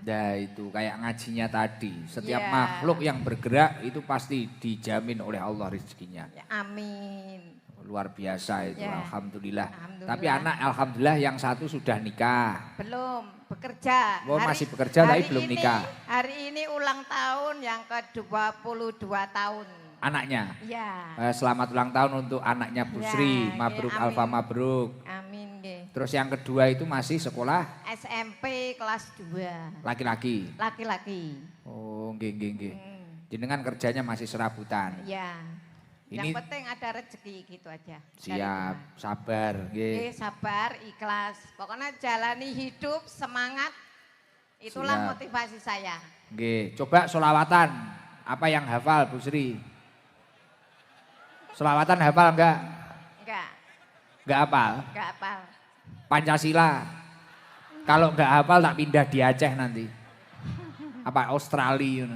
Nah itu kayak ngajinya tadi. Setiap Ya. makhluk yang bergerak itu pasti dijamin oleh Allah rezekinya. Ya, amin. Luar biasa itu, Ya. Alhamdulillah. Alhamdulillah. Tapi anak Alhamdulillah yang satu sudah nikah. Belum bekerja. Oh, masih bekerja tapi hari belum ini- nikah. Hari ini ulang tahun yang ke-22 tahun. Anaknya. Ya. Selamat ulang tahun untuk anaknya Bu Ya, Sri. ya, Mabruk amin. Alfa Mabruk. Amin nggih. Terus yang kedua itu masih sekolah SMP kelas 2. laki-laki. Laki-laki. Oh, nggih. Jenengan kerjanya masih serabutan. Ya. Ini Yang penting ada rezeki gitu aja. Dari siap, Tuhan. sabar, nggih. Oke, sabar, ikhlas. Pokoknya jalani hidup, semangat. Itulah Siap. motivasi saya. Nggih, coba solawatan. Apa yang hafal Bu Sri? Solawatan hafal enggak? Enggak, Enggak hafal. enggak hafal. Pancasila. Kalau enggak hafal tak pindah di Aceh nanti. Apa Australia.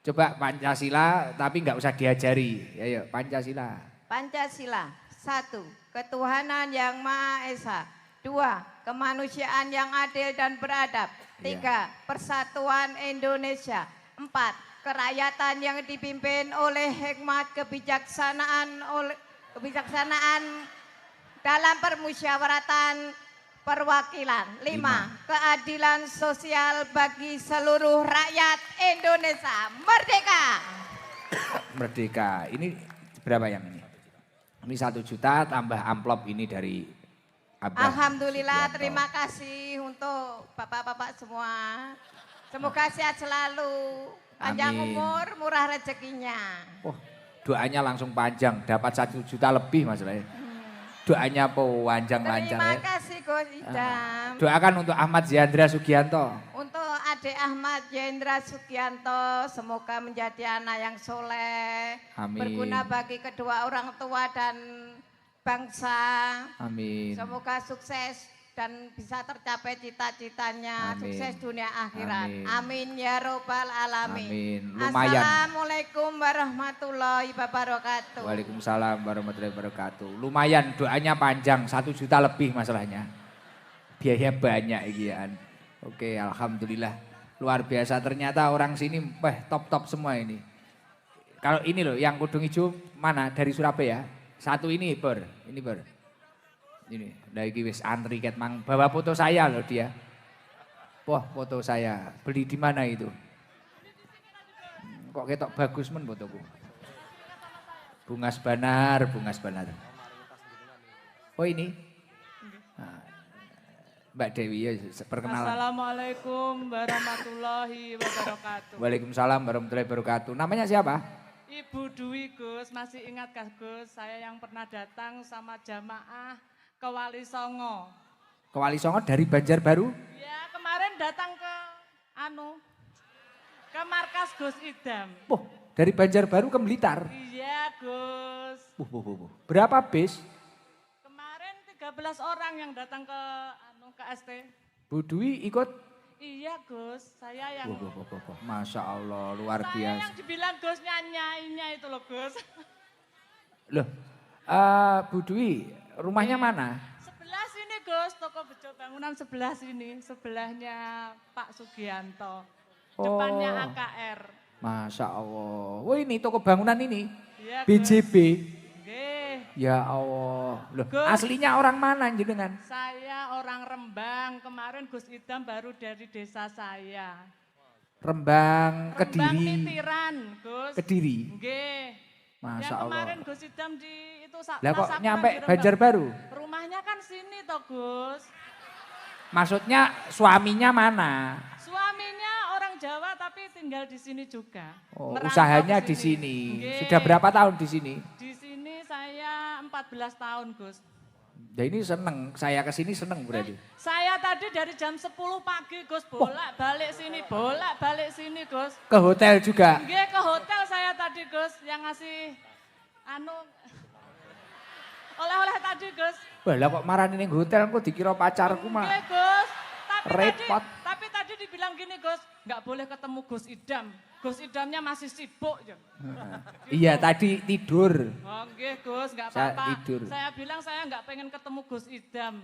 Coba Pancasila tapi enggak usah diajari. Ayo Pancasila. Pancasila. 1. Ketuhanan yang Maha Esa. 2. Kemanusiaan yang adil dan beradab. 3. Persatuan Indonesia. 4. Kerakyatan yang dipimpin oleh hikmat kebijaksanaan dalam permusyawaratan perwakilan. 5. Keadilan sosial bagi seluruh rakyat Indonesia. Merdeka! Merdeka. Ini berapa yang ini? Ini 1 juta tambah amplop ini dari Abah Alhamdulillah, Sugianto. terima kasih untuk bapak-bapak semua. Semoga sehat selalu, panjang Amin. umur, murah rezekinya. Wah, doanya langsung panjang, dapat 1 juta lebih masalahnya. Doanya panjang lancar Terima ya. kasih Gus Idam. Doakan untuk Ahmad Ziyandra Sugianto. Untuk adik Ahmad Yendra Sugianto, semoga menjadi anak yang soleh, Amin. berguna bagi kedua orang tua dan bangsa. Amin. Semoga sukses dan bisa tercapai cita-citanya, Amin. sukses dunia akhirat. Amin. Amin ya robbal alamin. Amin. Lumayan. Assalamualaikum warahmatullahi wabarakatuh. Waalaikumsalam warahmatullahi wabarakatuh. Lumayan doanya panjang, 1 juta lebih masalahnya. Biaya banyak ikian. Oke, alhamdulillah. Luar biasa ternyata orang sini top-top semua ini. Kalau ini loh yang kudung hijau mana dari Surabaya? Satu ini Ber, ini Ber. Ini, lagi wis antri ket mang bawa foto saya loh dia. Wah, foto saya. Beli di mana itu? Kok ketok bagus men fotoku. Bungas Banar, Bungas Banar. Oh ini? Nah, Mbak Dewi ya perkenalan. Assalamualaikum warahmatullahi wabarakatuh. Waalaikumsalam warahmatullahi wabarakatuh. Namanya siapa? Ibu Dwi Gus, masih ingat kah Gus? Saya yang pernah datang sama jamaah ke Wali Songo. Ke Wali Songo dari Banjarbaru? Ya kemarin datang ke markas Gus Idam. Oh, dari Banjarbaru ke Blitar. Iya Gus. Berapa bis? Kemarin 13 orang yang datang ke ST. Bu Dwi ikut? Iya Gus, saya yang Masya Allah, luar saya biasa. yang dibilang Gus nyanyinya itu loh Gus. Loh, Bu Dwi, rumahnya mana? Sebelah sini Gus, toko bejo bangunan sebelah sini, sebelahnya Pak Sugianto. Depannya Oh. AKR. Masya Allah. Wah ini toko bangunan ini. Iya, Gus. BJB. Nggih. Ya Allah. Loh, Gus. aslinya orang mana jenengan? Saya orang Rembang, kemarin Gus Idam baru dari desa saya. Rembang, Rembang Kediri. Nitiran, Gus. Kediri. Nggih. Masya Yang Allah. kemarin Gus Idam di itu Lah kok Tasakman nyampe di Rembang. Banjarbaru? Rumahnya kan sini toh Gus. Maksudnya suaminya mana? Suaminya orang Jawa tapi tinggal di sini juga. Oh, Merantau usahanya ke di sini. Nggih. Sudah berapa tahun di sini? Di sini saya 14 tahun Gus. Ya ini seneng, saya ke sini seneng berarti. Saya tadi dari jam 10 pagi Gus bolak-balik sini Gus. Ke hotel juga? Nggih ke hotel saya tadi Gus yang ngasih oleh-oleh tadi Gus. Wah lah kok marani ning hotel kok dikira pacarku mah. Nggih Gus. Repot. Tapi tadi dibilang gini Gus, nggak boleh ketemu Gus Idam. Gus Idamnya masih sibuk ya. Iya tadi tidur. Oh nggih Gus, nggak Saya apa-apa. tidur. Saya bilang saya nggak pengen ketemu Gus Idam.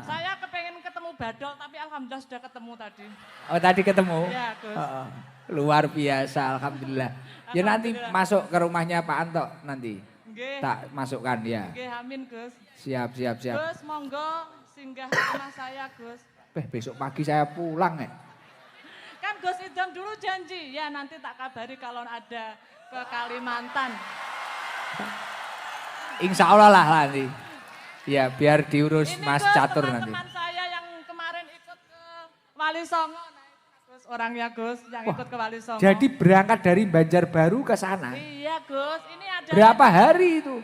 Saya kepengen ketemu Badol, tapi alhamdulillah sudah ketemu tadi. Oh tadi ketemu? Ya Gus. Oh, luar biasa alhamdulillah. Ya nanti masuk ke rumahnya Pak Anto nanti. Nggih. Tak masukkan ya. Nggih, amin Gus. Siap. Gus, monggo singgah ke rumah saya Gus. Besok pagi saya pulang ya. Kan Gus Idam dulu janji, ya nanti tak kabari kalau ada ke Kalimantan. Insya Allah lah nanti. Ya biar diurus Ini Mas Gus, Catur nanti. teman-teman saya yang kemarin ikut ke Wali Songo. Nah, Gus, orangnya Gus yang ikut ke Wali Songo. Jadi berangkat dari Banjarbaru ke sana. Iya Gus, ini ada Berapa hari itu?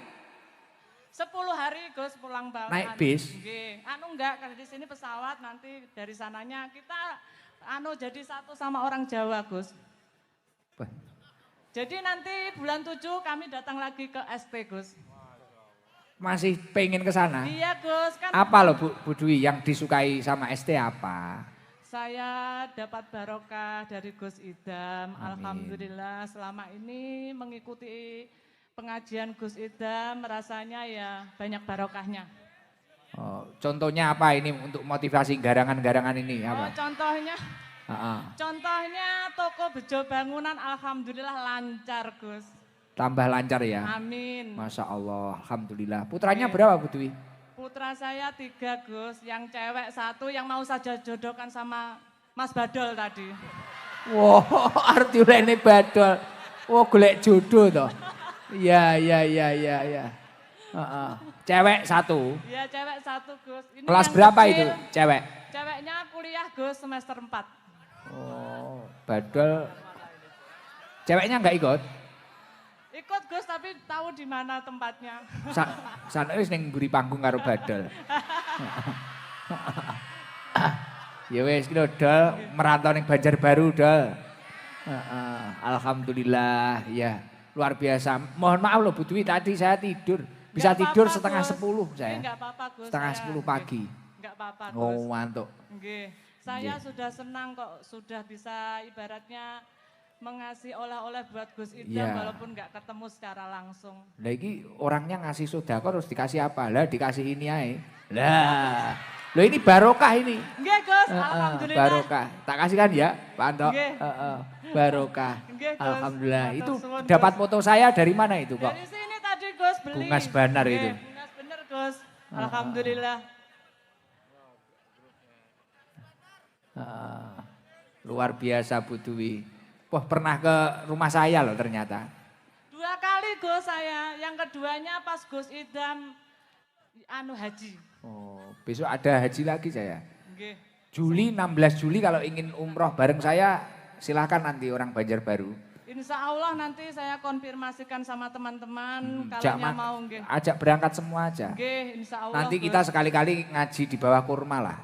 10 hari Gus pulang balik. Naik bis? Nggih. Enggak, kalau di sini pesawat nanti dari sananya kita jadi satu sama orang Jawa Gus. Wah, Jadi nanti bulan 7 kami datang lagi ke ST Gus. masih pengen ke sana? Iya Gus, kan Apa loh Bu Dwi yang disukai sama ST apa? saya dapat barokah dari Gus Idam. Amin. Alhamdulillah selama ini mengikuti pengajian Gus Idam rasanya ya banyak barokahnya. Oh, contohnya apa ini untuk motivasi garangan-garangan ini Oh, apa? contohnya toko bejo bangunan alhamdulillah lancar Gus. Tambah lancar ya? Amin. Masya Allah, alhamdulillah. Putranya berapa Bu Dwi? Putra saya 3 Gus, yang cewek 1 yang mau saja jodohkan sama Mas Badol tadi. Wow, arti ini badol. Wow, golek jodoh toh. Iya. Heeh. Cewek 1. Iya, cewek 1 Gus. Ini Kelas yang berapa kecil, itu cewek? Ceweknya kuliah Gus semester 4. Oh, badal. Ceweknya enggak ikut? Ikut Gus tapi tahu di mana tempatnya. Sana wis ning mburi panggung karo badal. Ya wis kira dol merantau ning Banjarbaru dol. Alhamdulillah ya. Luar biasa. Mohon maaf loh Bu Dwi tadi saya tidur. Bisa Nggak tidur apa-apa, setengah Gus. 10 saya. Enggak apa-apa Gus. Setengah saya- 10 pagi. Enggak apa-apa Gus. Oh, mantuk. Nggih. Saya sudah senang kok sudah bisa ibaratnya mengasih oleh-oleh buat Gus Idam Iya. walaupun nggak ketemu secara langsung. Lah iki orangnya ngasih sedekah terus dikasih apa? Lah dikasih ini ae. Lah. Loh ini barokah ini. Nggih Gus, Heeh, alhamdulillah. barokah. Tak kasihkan ya, Pak Anto. Nggih. Barokah. Nggih, Gus. Alhamdulillah. Matur Itu suwun, dapat Gus. foto saya dari mana itu kok? Dari sini tadi Gus beli. Bungas Banar Nggih, itu. Bungas bener Gus. Alhamdulillah. Luar biasa Bu Dwi. Wah pernah ke rumah saya loh ternyata. 2 kali Gus saya. Yang keduanya pas Gus Idam haji. Oh, besok ada haji lagi saya. Nggih. Juli 16 Juli kalau ingin umroh bareng saya silahkan nanti orang Banjarbaru. Insya Allah nanti saya konfirmasikan sama teman-teman Jak kalau mau nggih. ajak berangkat semua aja. Nggih, insya Allah. Nanti Gus. kita sekali-kali ngaji di bawah kurma lah.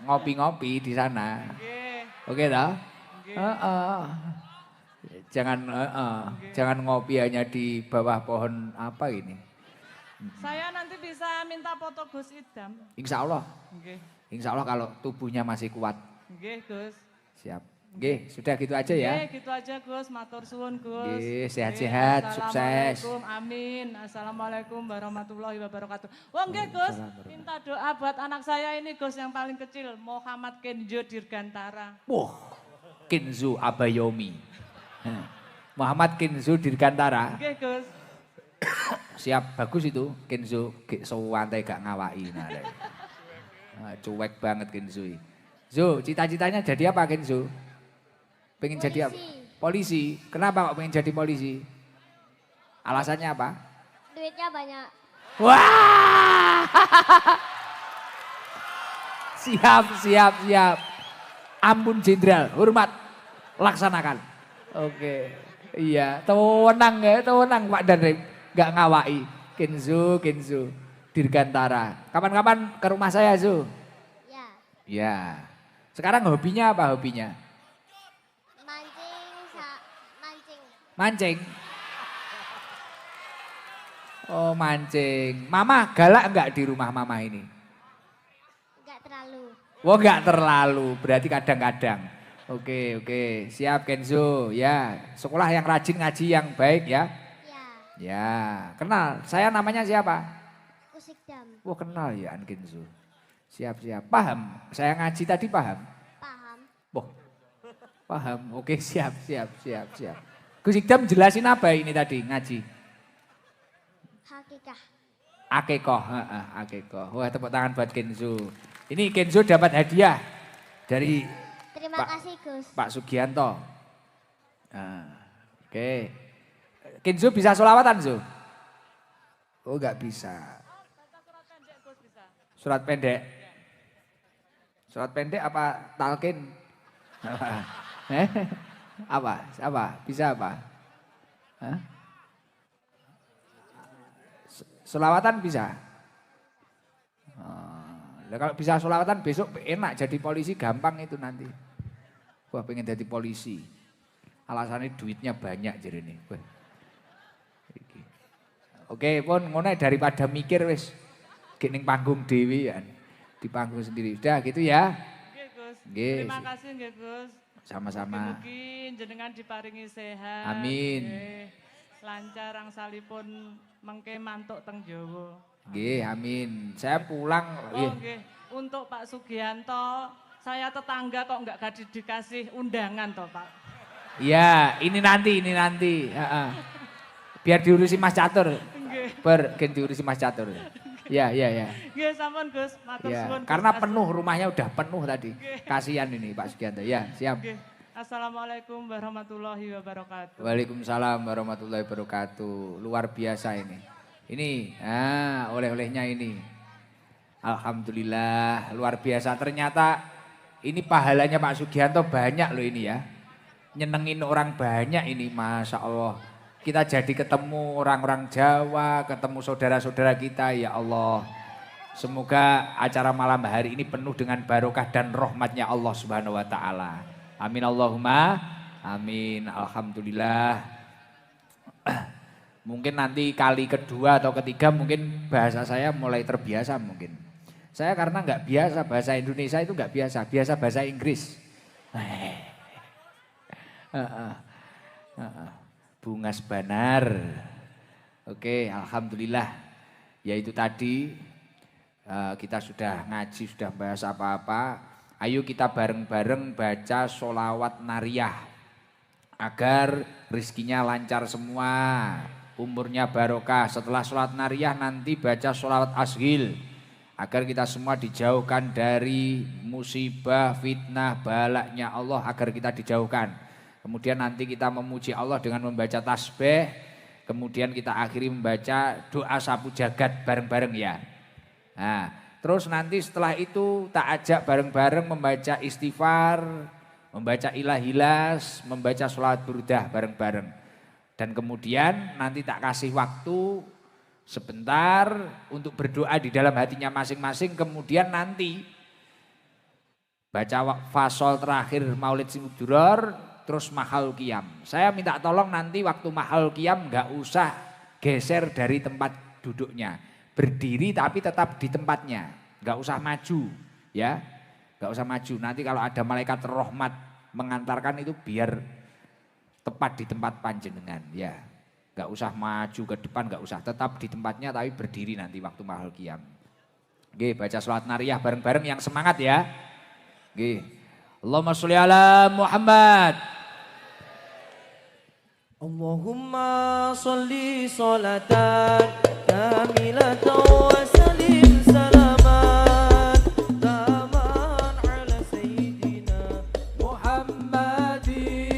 Ngopi-ngopi di sana. Nggih. Oke toh? Nggih. Jangan ngopi hanya di bawah pohon apa ini. Saya nanti bisa minta foto Gus Idam. Insya Allah. Nggih. Insya Allah kalau tubuhnya masih kuat. Nggih, Gus. Siap. Nggih, sudah gitu aja ya. Nggih, gitu aja Gus. Matur suwun Gus. Nggih, sehat-sehat, Nggih, sukses. Assalamualaikum, amin. Assalamualaikum warahmatullahi wabarakatuh. Wah nggih Gus, minta doa buat anak saya ini Gus yang paling kecil, Muhammad Kenjo Dirgantara. Wah, Kenzo Abayomi. Muhammad Kenzo Dirgantara. Nggih Gus. Siap, bagus itu. Kenzo sewantai gak ngawai. Cuek banget Kenzo. Zo, cita-citanya jadi apa Kenzo? Pengen jadi apa? Polisi. Kenapa kok pengen jadi polisi? Alasannya apa? Duitnya banyak. Wah! Siap. Ampun Jenderal, hormat. Laksanakan. Oke. Iya, tenang Pak Danrem. Gak ngawai. Kenzo. Dirgantara. Kapan-kapan ke rumah saya, Zo? Ya, Ya. Sekarang hobinya apa hobinya? mancing. Mancing. Oh mancing. Mama galak enggak di rumah mama ini? Enggak terlalu. Wah enggak terlalu, berarti kadang-kadang. Oke, siap Kenzo. Ya, sekolah yang rajin ngaji yang baik ya. Ya, Ya, kenal. Saya namanya siapa? Kusikdam. Wah kenal ya An Kenzo. Siap. Paham? Saya ngaji tadi paham? Paham. Wah, paham. Oke, siap. Gus Ikdam jelasin apa ini tadi ngaji? Hakikah. Akekoh. Wah tepuk tangan buat Kenzo. Ini Kenzo dapat hadiah dari Terima Pak- kasih Gus. Pak Sugianto. Oke. Kenzo bisa sholawatan Zo? Oh enggak bisa. Surat pendek. Surat pendek apa talqin? Apa? Bisa apa? Hah? Sholawatan bisa? Nah, kalau bisa sholawatan besok enak jadi polisi gampang itu nanti. Wah pengen jadi polisi. Alasannya duitnya banyak jadi ini. Oke pun ngono daripada mikir wis. Ning panggung dewi ya. Di panggung sendiri. Udah gitu ya. Nggih Gus. Nggih. Terima kasih nggih Gus. Sama-sama. Mugi jenengan diparingi sehat. Amin. Nggih. Lancar angsalipun mengke mantuk teng Jawa. Nggih, amin. Saya pulang. Oh nggih, untuk Pak Sugianto, saya tetangga kok enggak dikasih undangan toh Pak. Iya, ini nanti. Heeh. Biar diurusi Mas Catur. Nggih. Diurusi Mas Catur. Ya. Nggih sampun Gus, matur Ya, suwun. Gus. karena penuh rumahnya udah penuh tadi. Kasihan ini Pak Sugianto. Ya, siap. Nggih. Assalamualaikum warahmatullahi wabarakatuh. Waalaikumsalam warahmatullahi wabarakatuh. Luar biasa ini. Ini, oleh-olehnya ini. Alhamdulillah, luar biasa. Ternyata ini pahalanya Pak Sugianto banyak loh ini ya. Nyenengin orang banyak ini, Masya Allah. Kita jadi ketemu orang-orang Jawa, ketemu saudara-saudara kita, ya Allah. Semoga acara malam hari ini penuh dengan barokah dan rahmatnya Allah Subhanahu wa Ta'ala. Amin Allahumma, amin. Alhamdulillah. Mungkin nanti kali kedua atau ketiga mungkin bahasa saya mulai terbiasa mungkin. Saya karena nggak biasa, bahasa Indonesia itu nggak biasa, biasa bahasa Inggris. Bungas Banar. Oke, Alhamdulillah. Ya itu tadi kita sudah ngaji, sudah bahas apa-apa. Ayo kita bareng-bareng baca sholawat nariyah. Agar rizkinya lancar semua. Umurnya barokah. Setelah sholat nariyah nanti baca sholawat ashil. Agar kita semua dijauhkan dari musibah, fitnah, balaknya Allah. Agar kita dijauhkan. Kemudian nanti kita memuji Allah dengan membaca tasbih. Kemudian kita akhiri membaca doa sapu jagat bareng-bareng ya. Nah, terus nanti setelah itu tak ajak bareng-bareng membaca istighfar, membaca ilahilas, membaca sholat burdah bareng-bareng. Dan kemudian nanti tak kasih waktu sebentar untuk berdoa di dalam hatinya masing-masing. Kemudian nanti baca fasol terakhir Maulid Simuduror, terus mahal qiyam. Saya minta tolong nanti waktu mahal qiyam nggak usah geser dari tempat duduknya. Berdiri tapi tetap di tempatnya. Nggak usah maju ya. Nggak usah maju. Nanti kalau ada malaikat rahmat mengantarkan itu biar tepat di tempat panjenengan ya. Gak usah maju ke depan, gak usah, tetap di tempatnya tapi berdiri nanti waktu mahal qiyam. Oke, baca sholat nariyah bareng-bareng yang semangat ya. Oke. Allahumma sholli ala Muhammad. Allahumma sholli sholatan kamilatan wa salim salaman taman ala sayyidina Muhammadin.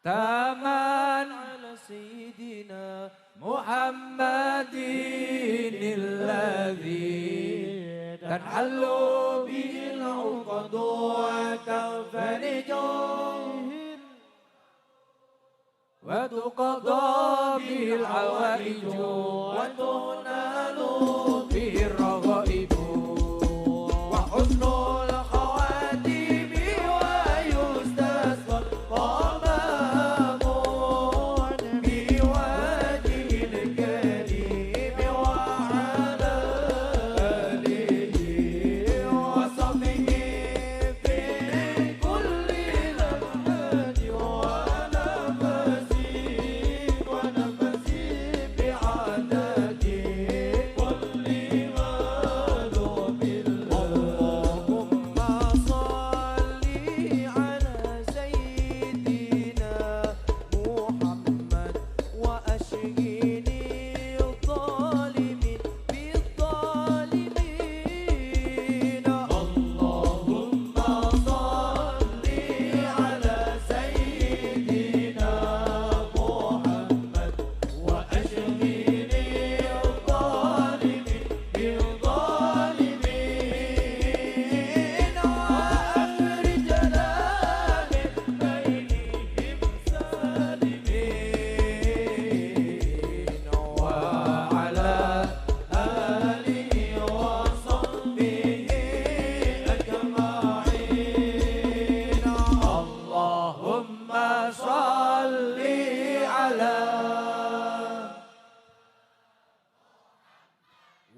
Taman ala sayyidina Muhammadin alladhi tanhallu bil 'uqadu wa tanfariju wa tuqadha bil hawaiju wa tunalu bir raghaibu wa husnul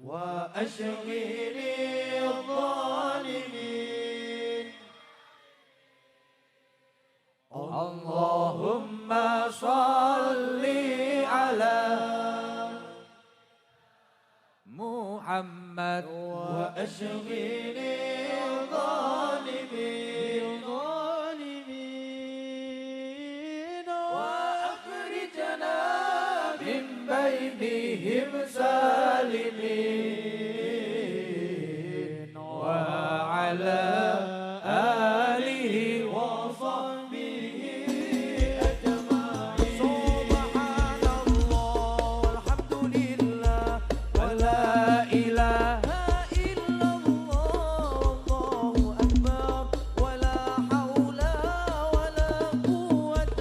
وأشغل الظالمين اللهم صل على محمد وأشغل الظالمين وأخرجنا من بينهم سالمين وعلى آله وصحبه أجمعين سبحان الله والحمد لله ولا إله إلا الله والله أكبر ولا حول ولا قوة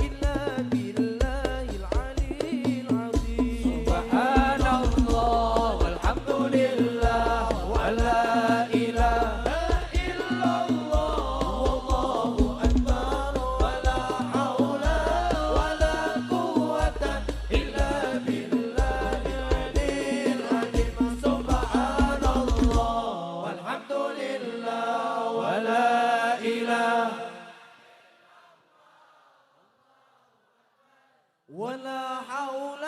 إلا بالله العلي العظيم سبحان الله والحمد لله ولا إله إلا الله والله أكبر ولا حول ولا قوة إلا بالله العلي العظيم سبحان الله والحمد لله ولا إله ولا حول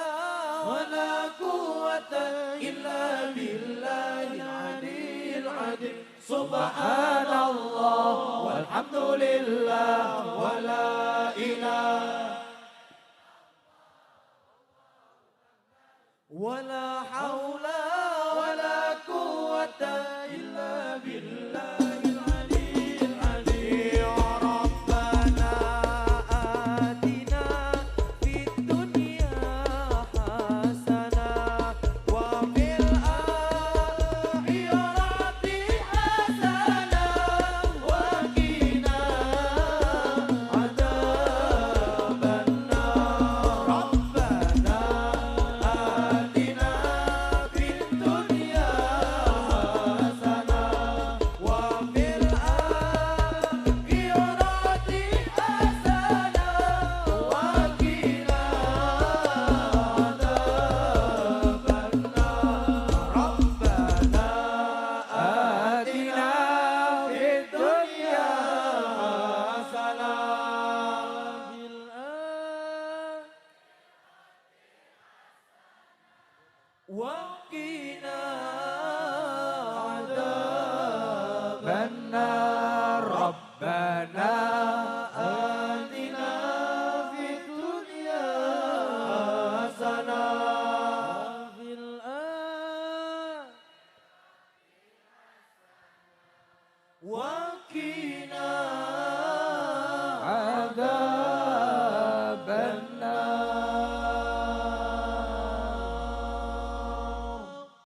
ولا قوة إلا بالله العلي العظيم سبحان الله والحمد لله ولا إله ولا حول ولا قوة إلا بالله العلي العظيم يا ربنا آتنا في الدنيا حسنة وفي الآخرة حسنة وقنا عذاب النار ربنا آتنا في الدنيا حسنة وفي الآخرة حسنة وقنا عذاب النار ربنا آتنا في الدنيا حسنة وقنا عذاب النار ربنا